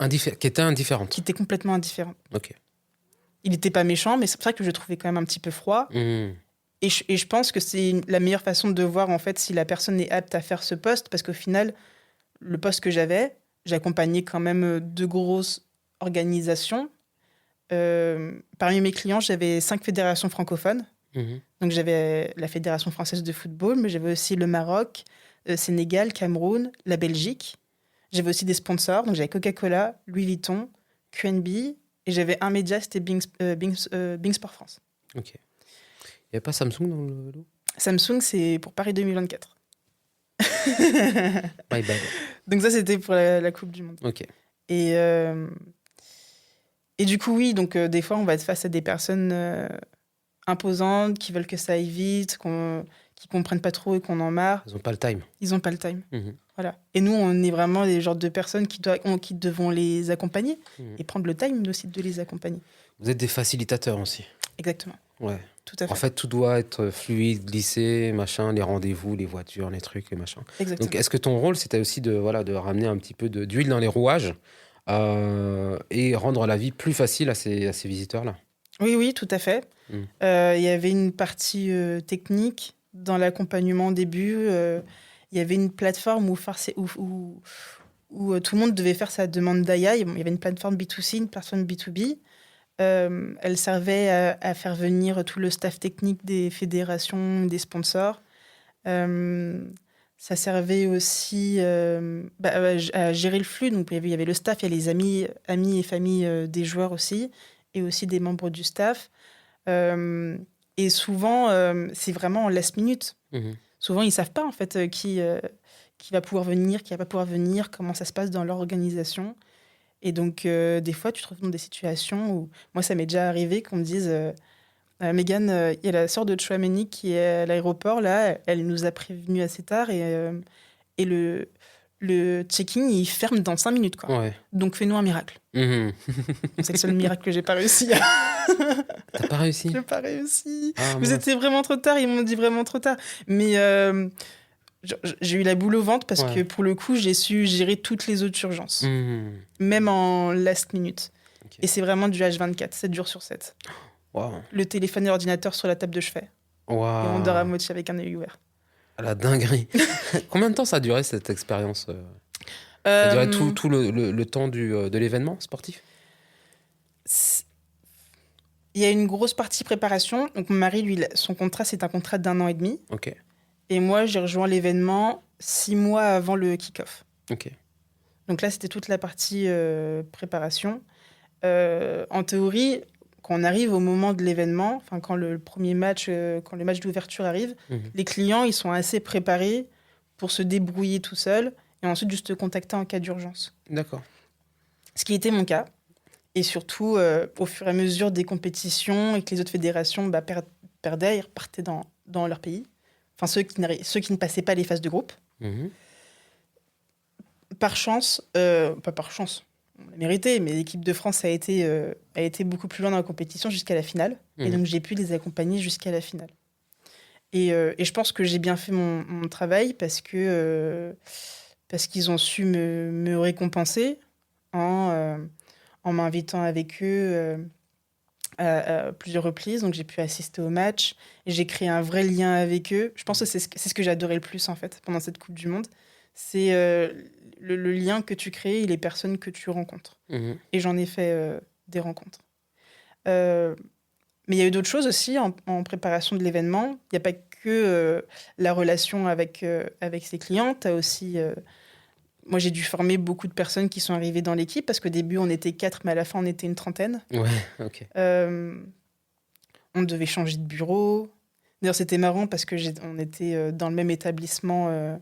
Qui était indifférente. Qui était complètement indifférente. Ok. Il n'était pas méchant, mais c'est pour ça que je le trouvais quand même un petit peu froid. Et je pense que c'est la meilleure façon de voir, en fait, si la personne est apte à faire ce poste, parce qu'au final, le poste que j'accompagnais quand même de grosses organisations. Parmi mes clients, j'avais 5 fédérations francophones. Donc, j'avais la Fédération française de football, mais j'avais aussi le Maroc, Sénégal, Cameroun, la Belgique. J'avais aussi des sponsors. Donc, j'avais Coca-Cola, Louis Vuitton, QNB. Et j'avais un média, c'était Bing Sport France. Ok. Il n'y a pas Samsung dans le lot? Samsung, c'est pour Paris 2024. My bad. Donc ça, c'était pour la Coupe du Monde. Ok. Et du coup, oui, donc des fois, on va être face à des personnes imposantes, qui veulent que ça aille vite, qui comprennent pas trop et qu'on en marre. Ils n'ont pas le time. Ils n'ont pas le time. Voilà. Et nous, on est vraiment les genres de personnes qui devons les accompagner et prendre le time aussi de les accompagner. Vous êtes des facilitateurs aussi. Exactement. Ouais. Tout à fait. En fait, tout doit être fluide, glissé, machin, les rendez-vous, les voitures, les trucs, les machins. Exactement. Donc, est-ce que ton rôle, c'était aussi de ramener un petit peu d'huile dans les rouages et rendre la vie plus facile à ces visiteurs-là? Oui, tout à fait. Il y avait une partie technique dans l'accompagnement au début. Il y avait une plateforme où tout le monde devait faire sa demande d'AIA. Il y avait une plateforme B2C, une plateforme B2B. Elle servait à faire venir tout le staff technique des fédérations, des sponsors. Ça servait aussi à gérer le flux. Donc, il y avait le staff, il y a les amis et familles des joueurs aussi, et aussi des membres du staff. Et souvent, c'est vraiment en last minute. Souvent, ils ne savent pas en fait qui va pouvoir venir, qui ne va pas pouvoir venir, comment ça se passe dans leur organisation. Et donc, des fois, tu te retrouves dans des situations où... Moi, ça m'est déjà arrivé qu'on me dise Megan, il y a la sœur de Chouameni qui est à l'aéroport, là, elle nous a prévenus assez tard et le check-in, il ferme dans 5 minutes. Quoi. Ouais. Donc, fais-nous un miracle. C'est le seul miracle que j'ai pas réussi. T'as pas réussi? J'ai pas réussi. Ah, vous étiez vraiment trop tard, ils m'ont dit vraiment trop tard. Mais j'ai eu la boule au ventre parce que pour le coup, j'ai su gérer toutes les autres urgences. Même en last minute. Okay. Et c'est vraiment du H24, 7 jours sur 7. Wow. Le téléphone et l'ordinateur sur la table de chevet. Wow. Et on dort à moitié avec un œil ouvert. À la dinguerie. Combien de temps ça a duré cette expérience? Ça a duré tout le temps de l'événement sportif? Il y a une grosse partie préparation. Donc mon mari, lui, son contrat, c'est un contrat d'1 an et demi. Ok. Et moi, j'ai rejoint l'événement 6 mois avant le kick-off. Ok. Donc là, c'était toute la partie préparation. En théorie, quand on arrive au moment de l'événement, quand le premier match, quand le match d'ouverture arrive, les clients, ils sont assez préparés pour se débrouiller tout seuls et ensuite juste te contacter en cas d'urgence. D'accord. Ce qui était mon cas. Et surtout, au fur et à mesure des compétitions et que les autres fédérations perdaient, ils repartaient dans leur pays. Enfin, ceux qui ne passaient pas les phases de groupe. Par chance, pas par chance, on l'a mérité, mais l'équipe de France a été beaucoup plus loin dans la compétition jusqu'à la finale. Et donc, j'ai pu les accompagner jusqu'à la finale. Et je pense que j'ai bien fait mon travail parce qu'ils ont su me récompenser en m'invitant avec eux à plusieurs reprises. Donc, j'ai pu assister au match. Et j'ai créé un vrai lien avec eux. Je pense que c'est ce que j'adorais le plus, en fait, pendant cette Coupe du Monde. C'est le lien que tu crées et les personnes que tu rencontres. Et j'en ai fait des rencontres. Mais il y a eu d'autres choses aussi en préparation de l'événement. Il n'y a pas que la relation avec ses clients. Tu as aussi... moi, j'ai dû former beaucoup de personnes qui sont arrivées dans l'équipe parce qu'au début, on était 4, mais à la fin, on était une trentaine. Ouais, ok. On devait changer de bureau. D'ailleurs, c'était marrant parce qu'on était dans le même établissement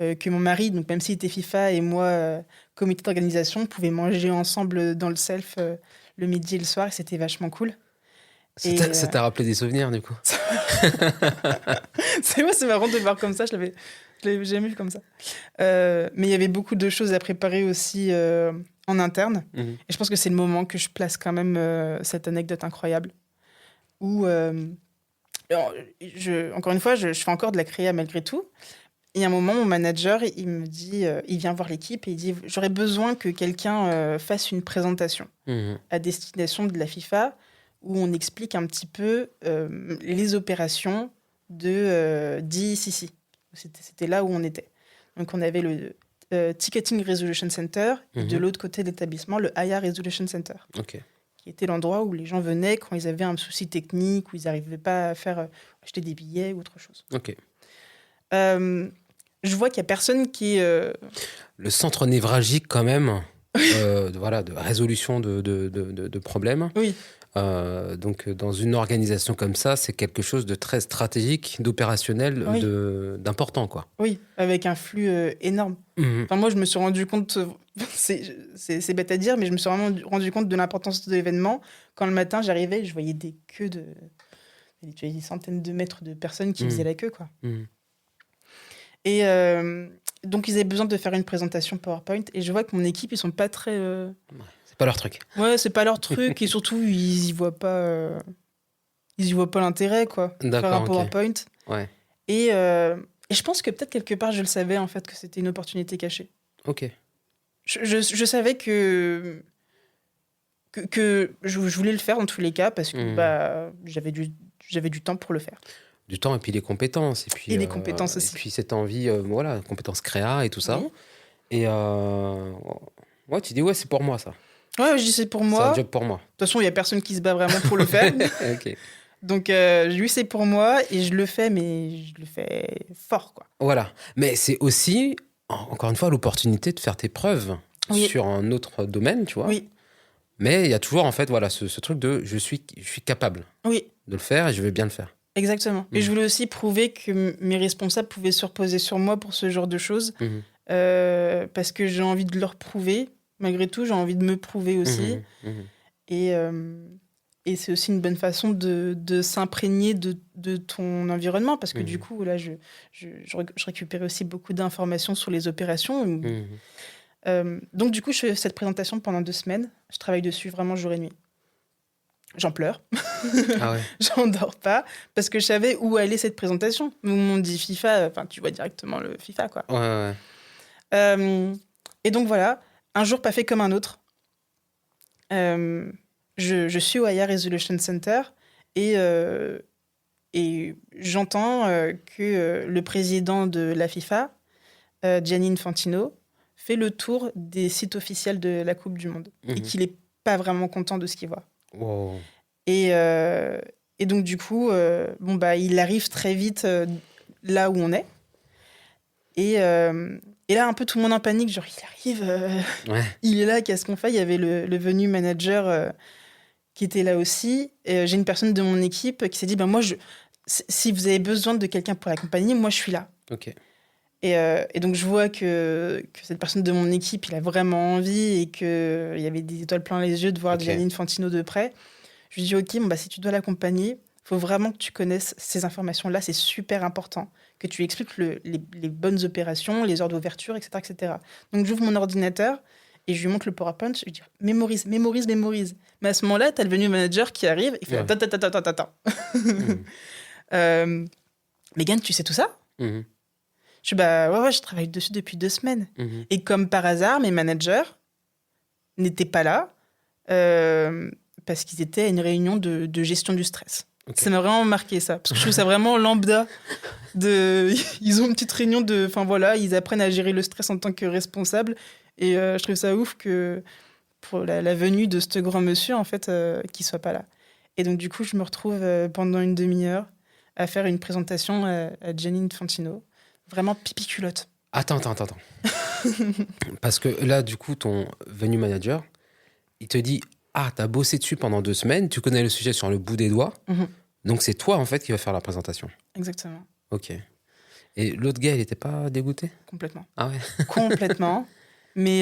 que mon mari. Donc, même s'il était FIFA et moi, comité d'organisation, on pouvait manger ensemble dans le self le midi et le soir. Et c'était vachement cool. Ça t'a rappelé des souvenirs, du coup. C'est marrant de le voir comme ça. Je l'avais jamais vu comme ça. Mais il y avait beaucoup de choses à préparer aussi en interne. Et je pense que c'est le moment que je place quand même cette anecdote incroyable. Où, encore une fois, je fais encore de la créa malgré tout. Et à un moment, mon manager, il me dit, il vient voir l'équipe et il dit, j'aurais besoin que quelqu'un fasse une présentation à destination de la FIFA où on explique un petit peu les opérations d'ICC. C'était là où on était. Donc, on avait le Ticketing Resolution Center et de l'autre côté de l'établissement, le IR Resolution Center. Ok. Qui était l'endroit où les gens venaient quand ils avaient un souci technique, où ils n'arrivaient pas à faire acheter des billets ou autre chose. Ok. Je vois qu'il n'y a personne qui... Le centre névralgique, quand même, de résolution de problèmes. Oui. Donc, dans une organisation comme ça, c'est quelque chose de très stratégique, d'opérationnel, Oui. d'important, quoi. Oui, avec un flux énorme. Enfin, moi, je me suis rendu compte, c'est bête à dire, mais je me suis vraiment rendu compte de l'importance de l'événement. Quand le matin, j'arrivais, je voyais des queues tu vois, des centaines de mètres de personnes qui faisaient la queue, quoi. Et donc, ils avaient besoin de faire une présentation PowerPoint. Et je vois que mon équipe, ils sont pas très... C'est pas leur truc. Ouais, c'est pas leur truc. Et surtout, ils y voient pas l'intérêt, quoi. D'accord, faire un PowerPoint. Okay. Ouais. Et je pense que peut-être quelque part, je le savais, en fait, que c'était une opportunité cachée. Ok. Je savais que je voulais le faire dans tous les cas parce que j'avais du temps pour le faire. Du temps et puis les compétences. Et les compétences aussi. Et puis cette envie, compétences créa et tout ça. Oui. Et ouais, tu dis, ouais, c'est pour moi, ça. Ouais, je dis c'est pour moi. C'est un job pour moi. De toute façon, il n'y a personne qui se bat vraiment pour le faire. Ok. Donc, lui, c'est pour moi et je le fais, mais je le fais fort, quoi. Voilà. Mais c'est aussi, encore une fois, l'opportunité de faire tes preuves sur un autre domaine, tu vois. Oui. Mais il y a toujours, en fait, voilà, ce truc de je suis capable de le faire et je vais bien le faire. Exactement. Et je voulais aussi prouver que mes responsables pouvaient se reposer sur moi pour ce genre de choses. Parce que j'ai envie de leur prouver. Malgré tout, j'ai envie de me prouver aussi. Et c'est aussi une bonne façon de s'imprégner de ton environnement. Parce que du coup, là, je récupérais aussi beaucoup d'informations sur les opérations. Donc, du coup, je fais cette présentation pendant 2 semaines. Je travaille dessus vraiment jour et nuit. J'en pleure. Ah ouais. J'en dors pas. Parce que je savais où allait cette présentation. On dit FIFA, enfin, tu vois directement le FIFA, quoi. Ouais. Et donc, voilà. Un jour pas fait comme un autre. Je suis au IR Resolution Center et j'entends que le président de la FIFA, Gianni Infantino, fait le tour des sites officiels de la Coupe du Monde et qu'il n'est pas vraiment content de ce qu'il voit. Wow. Et donc, du coup, il arrive très vite là où on est. Et là, un peu tout le monde en panique, genre, il arrive, il est là, qu'est-ce qu'on fait ? Il y avait le venue manager qui était là aussi. Et j'ai une personne de mon équipe qui s'est dit, moi, si vous avez besoin de quelqu'un pour l'accompagner, moi, je suis là. Ok. Et donc, je vois que cette personne de mon équipe, il a vraiment envie et qu'il y avait des étoiles plein les yeux de voir Gianni Infantino de près. Je lui dis, ok, si tu dois l'accompagner, il faut vraiment que tu connaisses ces informations-là, c'est super important, que tu expliques les bonnes opérations, les heures d'ouverture, etc., etc. Donc, j'ouvre mon ordinateur et je lui montre le PowerPoint, je lui dis, mémorise. Mais à ce moment-là, tu as le venue manager qui arrive, il fait attends. Megan, tu sais tout ça? Mhm. Je suis ouais, je travaille dessus depuis 2 semaines. Mhm. Et comme par hasard, mes managers n'étaient pas là parce qu'ils étaient à une réunion de gestion du stress. Ok. Ça m'a vraiment marqué ça, parce que je trouve ça vraiment lambda. Ils ont une petite réunion enfin voilà, ils apprennent à gérer le stress en tant que responsable. Et je trouve ça ouf que pour la venue de ce grand monsieur, en fait, qu'il soit pas là. Et donc du coup, je me retrouve pendant une demi-heure à faire une présentation à Gianni Infantino. Vraiment pipi culotte. Attends. Parce que là, du coup, ton venue manager, il te dit, ah, t'as bossé dessus pendant 2 semaines, tu connais le sujet sur le bout des doigts, Mhm. donc c'est toi, en fait, qui va faire la présentation. Exactement. Ok. Et l'autre gars, il était pas dégoûté? Complètement. Ah ouais. Complètement. Mais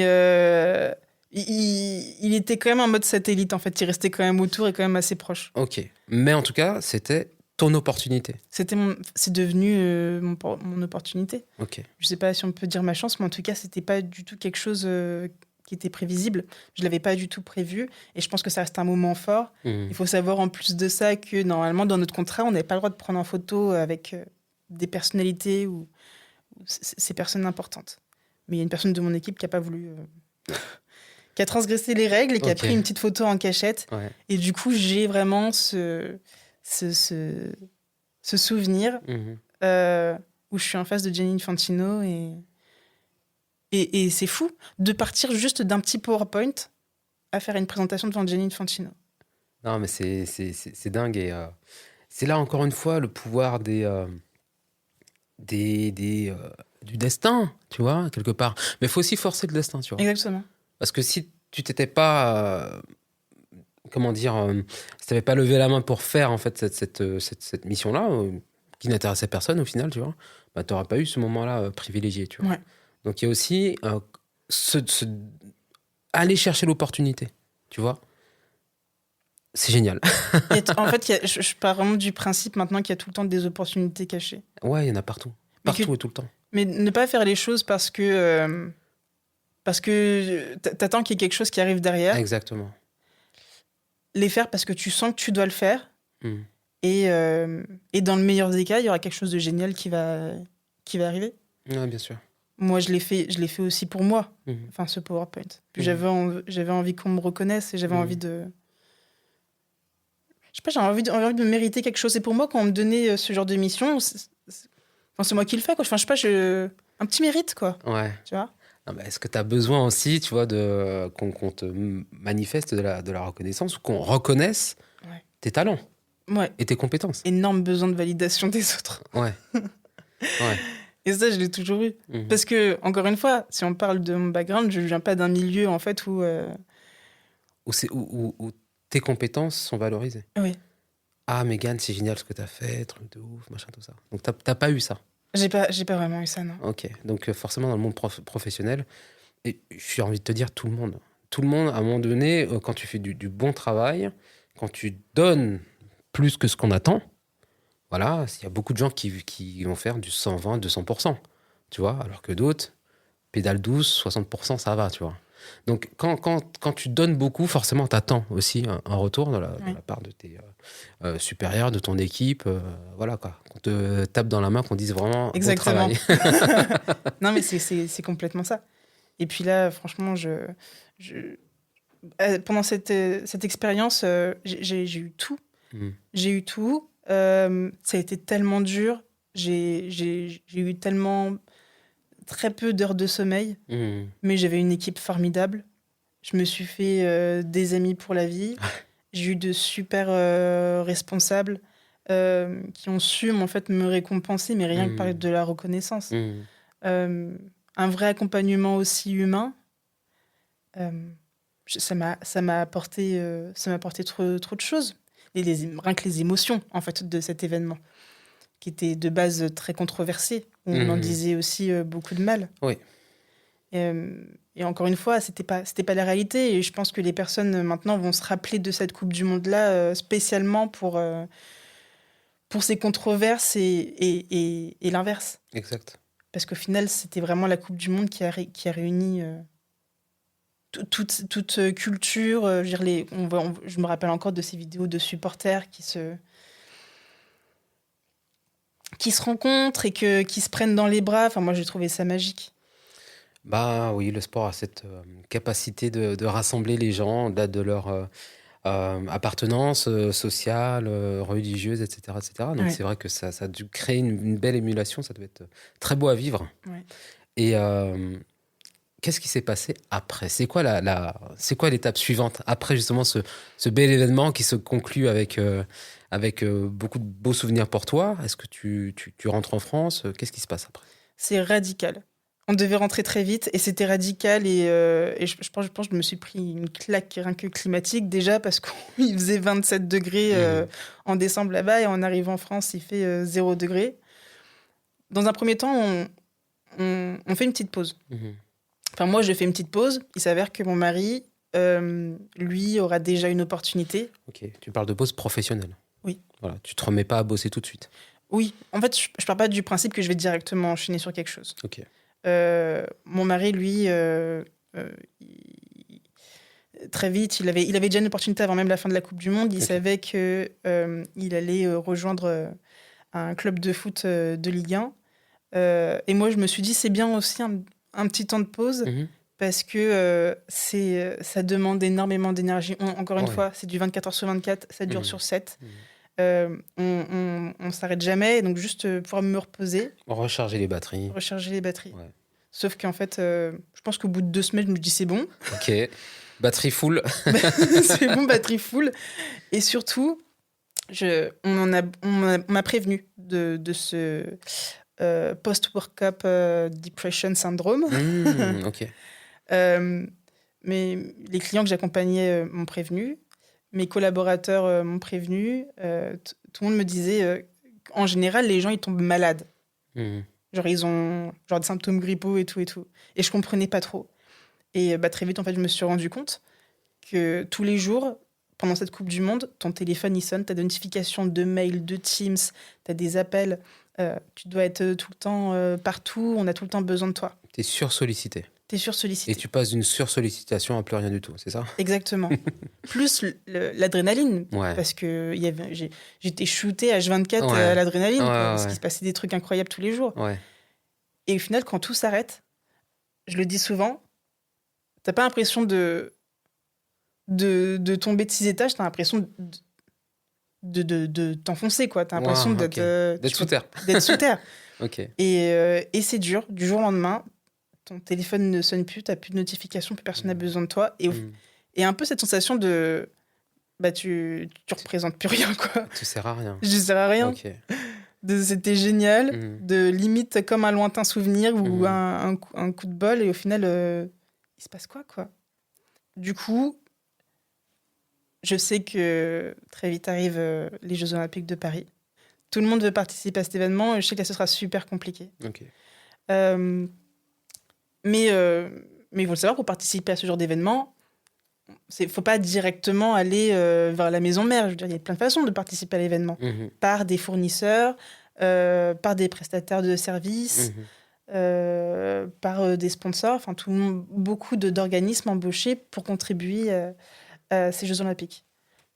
il était quand même en mode satellite, en fait. Il restait quand même autour et quand même assez proche. Ok. Mais en tout cas, c'était ton opportunité. C'est devenu mon opportunité. Ok. Je sais pas si on peut dire ma chance, mais en tout cas, c'était pas du tout quelque chose qui était prévisible. Je l'avais pas du tout prévu. Et je pense que ça reste un moment fort. Mhm. Il faut savoir en plus de ça que normalement, dans notre contrat, on n'avait pas le droit de prendre en photo avec des personnalités ou ces personnes importantes. Mais il y a une personne de mon équipe qui a pas voulu... qui a transgressé les règles et qui a Ok. pris une petite photo en cachette. Ouais. Et du coup, j'ai vraiment ce souvenir Mhm. où je suis en face de Gianni Infantino et c'est fou de partir juste d'un petit PowerPoint à faire une présentation devant Gianni Infantino. Non, mais c'est dingue. Et c'est là, encore une fois, le pouvoir du destin, tu vois, quelque part. Mais il faut aussi forcer le destin, tu vois. Exactement. Parce que si tu t'étais pas, comment dire, si t'avais pas levé la main pour faire, en fait, cette mission-là, qui n'intéressait personne, au final, tu vois, bah, t'aurais pas eu ce moment-là privilégié, tu vois. Ouais. Donc, il y a aussi aller chercher l'opportunité, tu vois. C'est génial. En fait, je pars vraiment du principe maintenant qu'il y a tout le temps des opportunités cachées. Ouais, il y en a partout. Mais Partout et tout le temps. Mais ne pas faire les choses parce que t'attends qu'il y ait quelque chose qui arrive derrière. Exactement. Les faire parce que tu sens que tu dois le faire. Mhm. Et dans le meilleur des cas, il y aura quelque chose de génial qui va arriver. Ouais, bien sûr. Moi, je l'ai fait aussi pour moi, Mhm. enfin ce PowerPoint. Puis Mhm. j'avais envie qu'on me reconnaisse et j'avais Mhm. envie de... Je sais pas, j'avais envie de mériter quelque chose. Et pour moi, quand on me donnait ce genre de mission, c'est moi qui le fais, quoi. Enfin, je sais pas, un petit mérite, quoi. Ouais. Tu vois? Non, mais est-ce que tu as besoin aussi, tu vois, qu'on te manifeste de la reconnaissance ou qu'on reconnaisse Ouais. tes talents Ouais. et tes compétences? Énorme besoin de validation des autres. Ouais. Ouais. Et ça, je l'ai toujours eu. Mhm. Parce que, encore une fois, si on parle de mon background, je viens pas d'un milieu, en fait, où... Où tes compétences sont valorisées. Oui. Ah, Mégane, c'est génial ce que tu as fait, truc de ouf, machin, tout ça. Donc, t'as pas eu ça. J'ai pas vraiment eu ça, non. Ok. Donc, forcément, dans le monde professionnel, et j'ai envie de te dire tout le monde. Tout le monde, à un moment donné, quand tu fais du bon travail, quand tu donnes plus que ce qu'on attend, voilà, il y a beaucoup de gens qui vont faire du 120, 200%, tu vois, alors que d'autres, pédale douce, 60%, ça va, tu vois. Donc, quand tu donnes beaucoup, forcément, tu attends aussi un retour de la part de tes supérieurs, de ton équipe, voilà, quoi. Qu'on te tape dans la main, qu'on dise vraiment Exactement. bon travail. Non, mais c'est complètement ça. Et puis là, franchement, pendant cette expérience, j'ai eu tout. Mm. J'ai eu tout. Ça a été tellement dur. J'ai eu tellement très peu d'heures de sommeil, Mm. mais j'avais une équipe formidable. Je me suis fait des amis pour la vie. J'ai eu de super responsables qui ont su en fait me récompenser, mais rien que par de la reconnaissance. Mm. Un vrai accompagnement aussi humain. Ça m'a apporté trop de choses. Rien que les émotions en fait de cet événement, qui était de base très controversé, où on en disait aussi beaucoup de mal. Oui. Et encore une fois, c'était pas la réalité. Et je pense que les personnes maintenant vont se rappeler de cette Coupe du Monde-là spécialement pour ces controverses et l'inverse. Exact. Parce qu'au final, c'était vraiment la Coupe du Monde qui a réuni toute culture. Je veux dire, je me rappelle encore de ces vidéos de supporters qui qui se rencontrent et qui se prennent dans les bras. Enfin, moi, j'ai trouvé ça magique. Bah oui, le sport a cette capacité de rassembler les gens au-delà de leur appartenance sociale, religieuse, etc., etc. Donc Ouais. c'est vrai que ça a dû créer une belle émulation, ça devait être très beau à vivre. Ouais. Et qu'est-ce qui s'est passé après? C'est quoi c'est quoi l'étape suivante après justement ce bel événement qui se conclut avec beaucoup de beaux souvenirs pour toi? Est-ce que tu rentres en France? Qu'est-ce qui se passe après? C'est radical. On devait rentrer très vite et c'était radical. Et je pense que je me suis pris une claque rien que climatique déjà parce qu'il faisait 27 degrés en décembre là-bas et en arrivant en France, il fait 0 degré. Dans un premier temps, on fait une petite pause. Enfin, moi, je fais une petite pause. Il s'avère que mon mari, lui, aura déjà une opportunité. Ok, tu parles de pause professionnelle. Oui. Voilà, tu te remets pas à bosser tout de suite. Oui, en fait, je pars pas du principe que je vais directement enchaîner sur quelque chose. Ok. Mon mari, lui, très vite, il avait déjà une opportunité avant même la fin de la Coupe du Monde. Il savait qu'il allait rejoindre un club de foot de Ligue 1. Et moi, je me suis dit, c'est bien aussi un petit temps de pause parce que ça demande énormément d'énergie. Encore une fois, c'est du 24 heures sur 24, 7 jours sur 7. On s'arrête jamais, donc juste pouvoir me reposer. Recharger les batteries. Ouais. Sauf qu'en fait, je pense qu'au bout de 2 semaines, je me dis c'est bon. Ok, batterie full. C'est bon, batterie full. Et surtout, on m'a prévenu de ce post-workup depression syndrome. Ok. Mais les clients que j'accompagnais m'ont prévenu. Mes collaborateurs m'ont prévenu. Tout le monde me disait, en général, les gens, ils tombent malades. Genre, ils ont des symptômes grippaux et tout et tout. Et je comprenais pas trop. Et très vite, en fait, je me suis rendu compte que tous les jours, pendant cette Coupe du Monde, ton téléphone, il sonne, t'as des notifications de mails, de Teams, t'as des appels. Tu dois être tout le temps partout. On a tout le temps besoin de toi. T'es sursollicité. T'es sursollicité. Et tu passes d'une sursollicitation à plus rien du tout, c'est ça? Exactement. Plus l'adrénaline. Ouais. Parce que j'étais shootée H24 à l'adrénaline. Parce qu'il se passait des trucs incroyables tous les jours. Ouais. Et au final, quand tout s'arrête, je le dis souvent, t'as pas l'impression de tomber de 6 étages, t'as l'impression de t'enfoncer, quoi. T'as l'impression d'être sous terre. D'être sous terre. Ok. Et c'est dur. Du jour au lendemain, ton téléphone ne sonne plus, t'as plus de notifications, plus personne n'a besoin de toi. Et un peu cette sensation de... tu représentes plus rien, quoi. Tu sers à rien. Je sers à rien. Ok. C'était génial. De limite comme un lointain souvenir ou un coup de bol. Et au final, il se passe quoi? Du coup, je sais que très vite arrivent les Jeux Olympiques de Paris. Tout le monde veut participer à cet événement. Et je sais que là, ce sera super compliqué. Ok. Mais il faut le savoir, pour participer à ce genre d'événement, il ne faut pas directement aller vers la maison mère. Je veux dire, il y a plein de façons de participer à l'événement. Par des fournisseurs, par des prestataires de services, par des sponsors, enfin beaucoup d'organismes embauchés pour contribuer à ces Jeux Olympiques.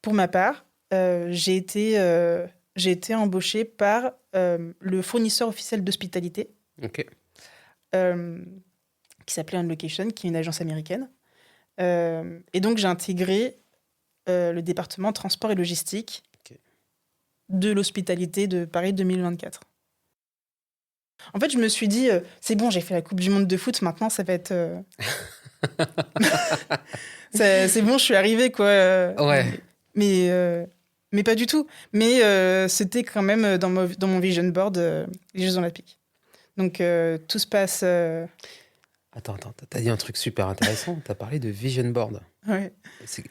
Pour ma part, j'ai été embauchée par le fournisseur officiel d'hospitalité. Ok. Qui s'appelait On Location, qui est une agence américaine. Et donc, j'ai intégré le département transport et logistique de l'hospitalité de Paris 2024. En fait, je me suis dit, c'est bon, j'ai fait la Coupe du Monde de foot, maintenant, ça va être... c'est bon, je suis arrivée, quoi. Ouais. Mais pas du tout. Mais c'était quand même dans mon vision board, les Jeux Olympiques. Donc, tout se passe... Attends, t'as dit un truc super intéressant. T'as parlé de vision board. Ouais. C'est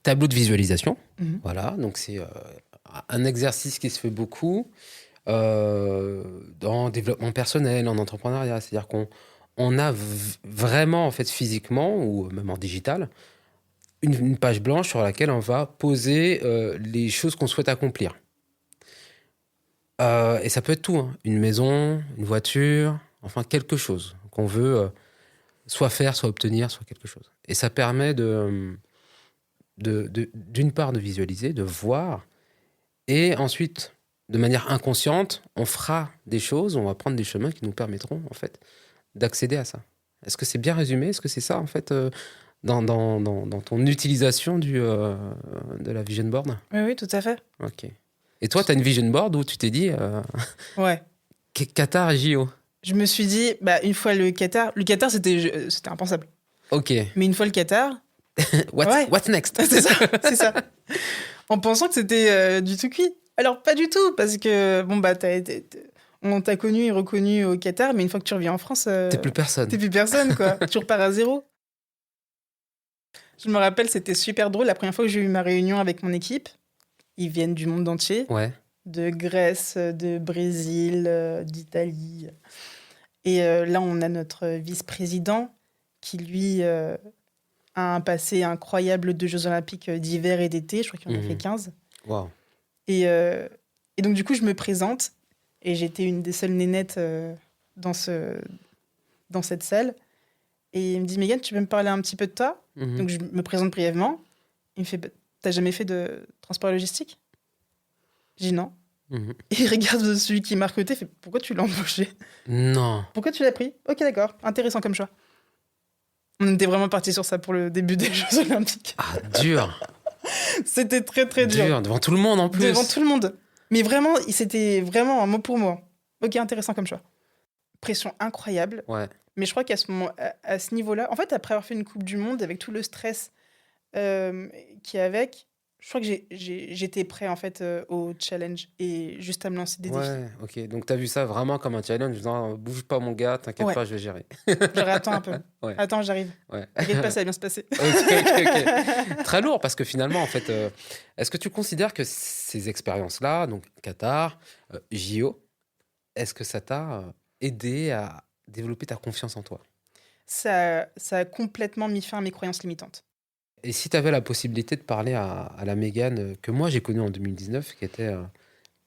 tableau de visualisation. Voilà, donc c'est un exercice qui se fait beaucoup dans le développement personnel, en entrepreneuriat. C'est-à-dire qu'on a vraiment, en fait, physiquement ou même en digital, une page blanche sur laquelle on va poser les choses qu'on souhaite accomplir. Et ça peut être tout, hein. Une maison, une voiture, enfin quelque chose qu'on veut soit faire, soit obtenir, soit quelque chose. Et ça permet d'une part de visualiser, de voir, et ensuite de manière inconsciente, on fera des choses, on va prendre des chemins qui nous permettront, en fait, d'accéder à ça. Est-ce que c'est bien résumé? Est-ce que c'est ça, en fait, dans ton utilisation de la vision board? Oui, oui, tout à fait. Ok. Et toi, tu as une vision board où tu t'es dit Ouais. Qatar et JO? Je me suis dit, une fois le Qatar, c'était impensable. Ok. Mais une fois le Qatar, ouais. What's next? c'est ça, c'est ça. En pensant que c'était du tout cuit. Alors, pas du tout, parce que, on t'a connu et reconnu au Qatar, mais une fois que tu reviens en France, T'es plus personne. t'es plus personne, quoi. Tu repars à zéro. Je me rappelle, c'était super drôle. La première fois que j'ai eu ma réunion avec mon équipe, ils viennent du monde entier, Ouais. de Grèce, de Brésil, d'Italie. Et là, on a notre vice-président qui, lui, a un passé incroyable de Jeux Olympiques d'hiver et d'été. Je crois qu'il en a fait 15. Wow. Et donc, du coup, je me présente. Et j'étais une des seules nénettes dans cette salle. Et il me dit, Mégane, tu peux me parler un petit peu de toi? Donc, je me présente brièvement. Il me fait, t'as jamais fait de transport logistique? J'ai dit non. Et il regarde celui qui m'a recruté, il fait, pourquoi tu l'as embauché? Non. Pourquoi tu l'as pris? Ok, d'accord, intéressant comme choix. On était vraiment parti sur ça pour le début des Jeux Olympiques. Ah, dur. C'était très très dur. Devant tout le monde en plus. Devant tout le monde. Mais vraiment, c'était vraiment un mot pour mot. Ok, intéressant comme choix. Pression incroyable. Ouais. Mais je crois qu'à ce niveau-là, en fait, après avoir fait une Coupe du Monde, avec tout le stress qui est avec, je crois que j'étais prêt en fait au challenge et juste à me lancer des défis. Ouais, ok. Donc, tu as vu ça vraiment comme un challenge, disant bouge pas, mon gars, t'inquiète pas, je vais gérer. Genre, attends un peu. Ouais. Attends, j'arrive. Ouais. T'inquiète pas, ça va bien se passer. Ok. Très lourd, parce que finalement, en fait, est-ce que tu considères que ces expériences-là, donc Qatar, JO, est-ce que ça t'a aidé à développer ta confiance en toi? Ça a complètement mis fin à mes croyances limitantes. Et si tu avais la possibilité de parler à la Mégane que moi j'ai connue en 2019, qui était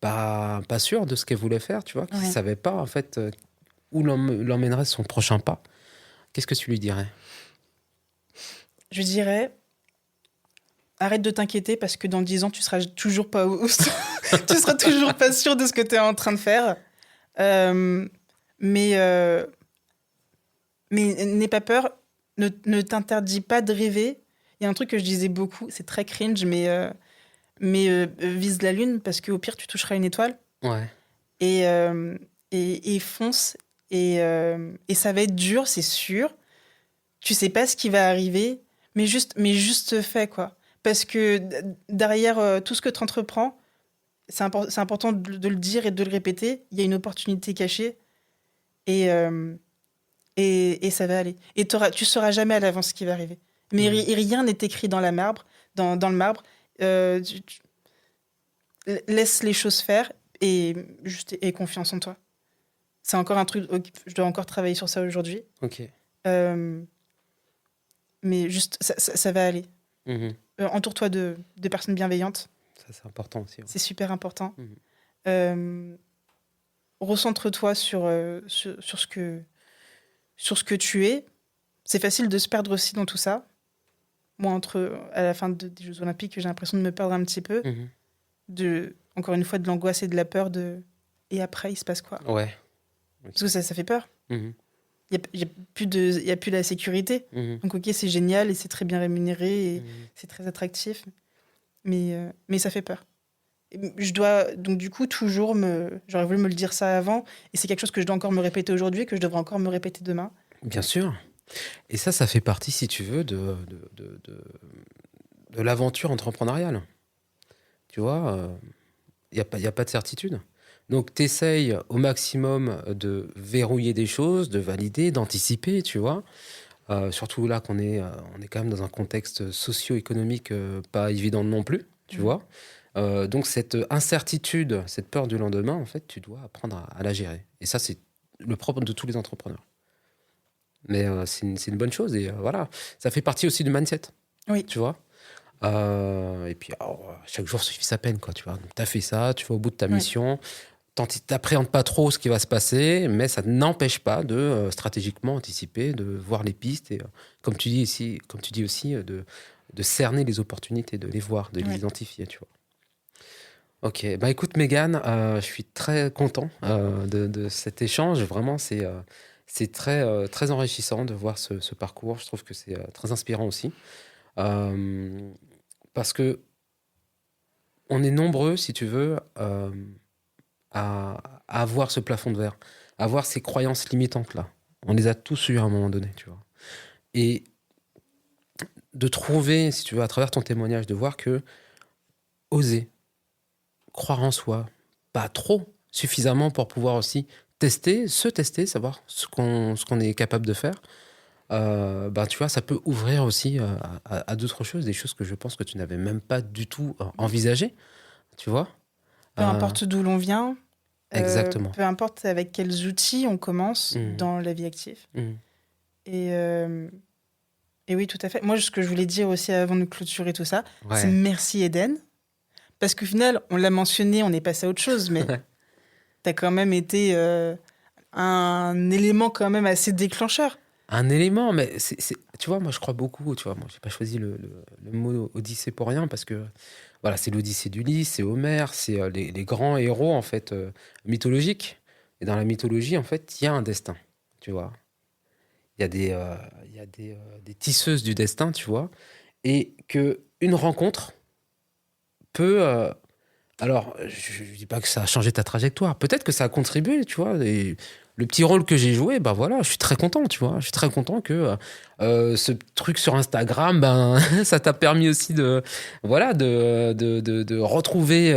pas sûre de ce qu'elle voulait faire, tu vois, qui ne savait pas en fait où l'emmènerait son prochain pas, qu'est-ce que tu lui dirais? Je dirais, arrête de t'inquiéter parce que dans 10 ans, tu seras toujours pas tu seras toujours pas sûr de ce que tu es en train de faire. Mais n'aie pas peur, ne t'interdis pas de rêver. Il y a un truc que je disais beaucoup, c'est très cringe, mais vise la lune parce qu'au pire, tu toucheras une étoile. Ouais. Et fonce. Et ça va être dur, c'est sûr. Tu sais pas ce qui va arriver, mais juste fais, quoi. Parce que derrière tout ce que tu entreprends, c'est important de le dire et de le répéter. Il y a une opportunité cachée et ça va aller. Et tu sauras jamais à l'avance ce qui va arriver. Mais rien n'est écrit dans le marbre. Laisse les choses faire et aie confiance en toi. C'est encore un truc, je dois encore travailler sur ça aujourd'hui. Ok. Mais juste, ça va aller. Entoure-toi de personnes bienveillantes. Ça, c'est important aussi. Ouais. C'est super important. Recentre-toi sur ce que tu es. C'est facile de se perdre aussi dans tout ça. Moi, à la fin des Jeux Olympiques, j'ai l'impression de me perdre un petit peu. Encore une fois, de l'angoisse et de la peur et après, il se passe quoi? Ouais. Okay. Parce que ça fait peur. Il n'y a plus la sécurité. Donc, ok, c'est génial et c'est très bien rémunéré et c'est très attractif. Mais ça fait peur. Je dois, donc du coup, j'aurais voulu me le dire ça avant. Et c'est quelque chose que je dois encore me répéter aujourd'hui et que je devrais encore me répéter demain. Bien sûr. Et ça fait partie, si tu veux, de l'aventure entrepreneuriale. Tu vois, il n'y a pas de certitude. Donc, tu essayes au maximum de verrouiller des choses, de valider, d'anticiper, tu vois. Surtout là qu'on est quand même dans un contexte socio-économique pas évident non plus, tu vois. Donc, cette incertitude, cette peur du lendemain, en fait, tu dois apprendre à la gérer. Et ça, c'est le propre de tous les entrepreneurs. Mais c'est une bonne chose et voilà. Ça fait partie aussi du mindset, tu vois. Et puis, chaque jour suffit sa peine, quoi, tu vois. Tu as fait ça, tu vas au bout de ta mission. T'appréhendes pas trop ce qui va se passer, mais ça n'empêche pas de stratégiquement anticiper, de voir les pistes et, comme tu dis aussi, de cerner les opportunités, de les voir, de les identifier, tu vois. Ok, bah écoute Mégane, je suis très content de cet échange. Vraiment, c'est très, très enrichissant de voir ce parcours. Je trouve que c'est très inspirant aussi. Euh, Parce que on est nombreux, si tu veux, à avoir ce plafond de verre, à avoir ces croyances limitantes là. On les a tous eu à un moment donné, tu vois. Et de trouver, si tu veux, à travers ton témoignage, de voir que oser, croire en soi, pas trop, suffisamment pour pouvoir aussi se tester, savoir ce qu'on est capable de faire, ben, tu vois, ça peut ouvrir aussi à d'autres choses, des choses que je pense que tu n'avais même pas du tout envisagées, tu vois. Peu Euh, importe d'où l'on vient, Exactement. peu importe avec quels outils on commence Mhm, dans la vie active. mhm. Et, euh, et oui, tout à fait. Moi, ce que je voulais dire aussi avant de clôturer tout ça, c'est Ouais. merci Eden. Parce qu'au final, on l'a mentionné, on est passé à autre chose, mais tu as quand même été un élément quand même assez déclencheur. Un élément, mais tu vois, moi je crois beaucoup, tu vois, moi j'ai pas choisi le mot Odyssée pour rien parce que voilà, c'est l'Odyssée d'Ulysse, c'est Homère, c'est les grands héros en fait mythologiques. Et dans la mythologie, en fait, il y a un destin, tu vois. Il y a des tisseuses du destin, tu vois. Et que une rencontre peut. Alors, je ne dis pas que ça a changé ta trajectoire. Peut-être que ça a contribué, tu vois. Et le petit rôle que j'ai joué, ben voilà, je suis très content, tu vois. Je suis très content que ce truc sur Instagram, ben, ça t'a permis aussi voilà, de retrouver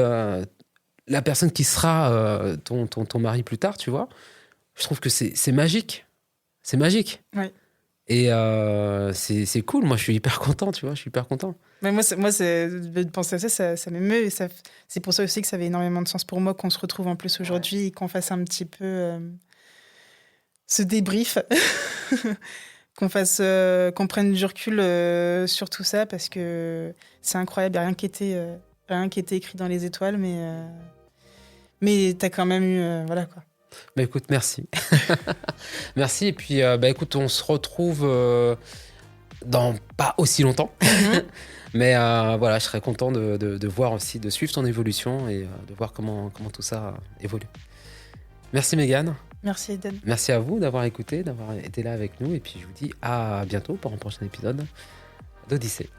la personne qui sera ton mari plus tard, tu vois. Je trouve que c'est magique. C'est magique. Ouais. Et c'est cool. Moi, je suis hyper content, tu vois. Je suis hyper content. Mais de penser à ça, ça m'émeut. Et c'est pour ça aussi que ça avait énormément de sens pour moi qu'on se retrouve en plus Ouais. aujourd'hui et qu'on fasse un petit peu ce débrief, qu'on prenne du recul sur tout ça parce que c'est incroyable. Il n'y a rien qui était écrit dans les étoiles, mais t'as quand même eu. Voilà quoi. Bah écoute, merci. Merci. Et puis, bah écoute, on se retrouve dans pas aussi longtemps. Mhm. Mais voilà, je serais content de voir aussi, de suivre ton évolution et de voir comment tout ça évolue. Merci Mégane. Merci Eden. Merci à vous d'avoir écouté, d'avoir été là avec nous. Et puis je vous dis à bientôt pour un prochain épisode d'Odyssée.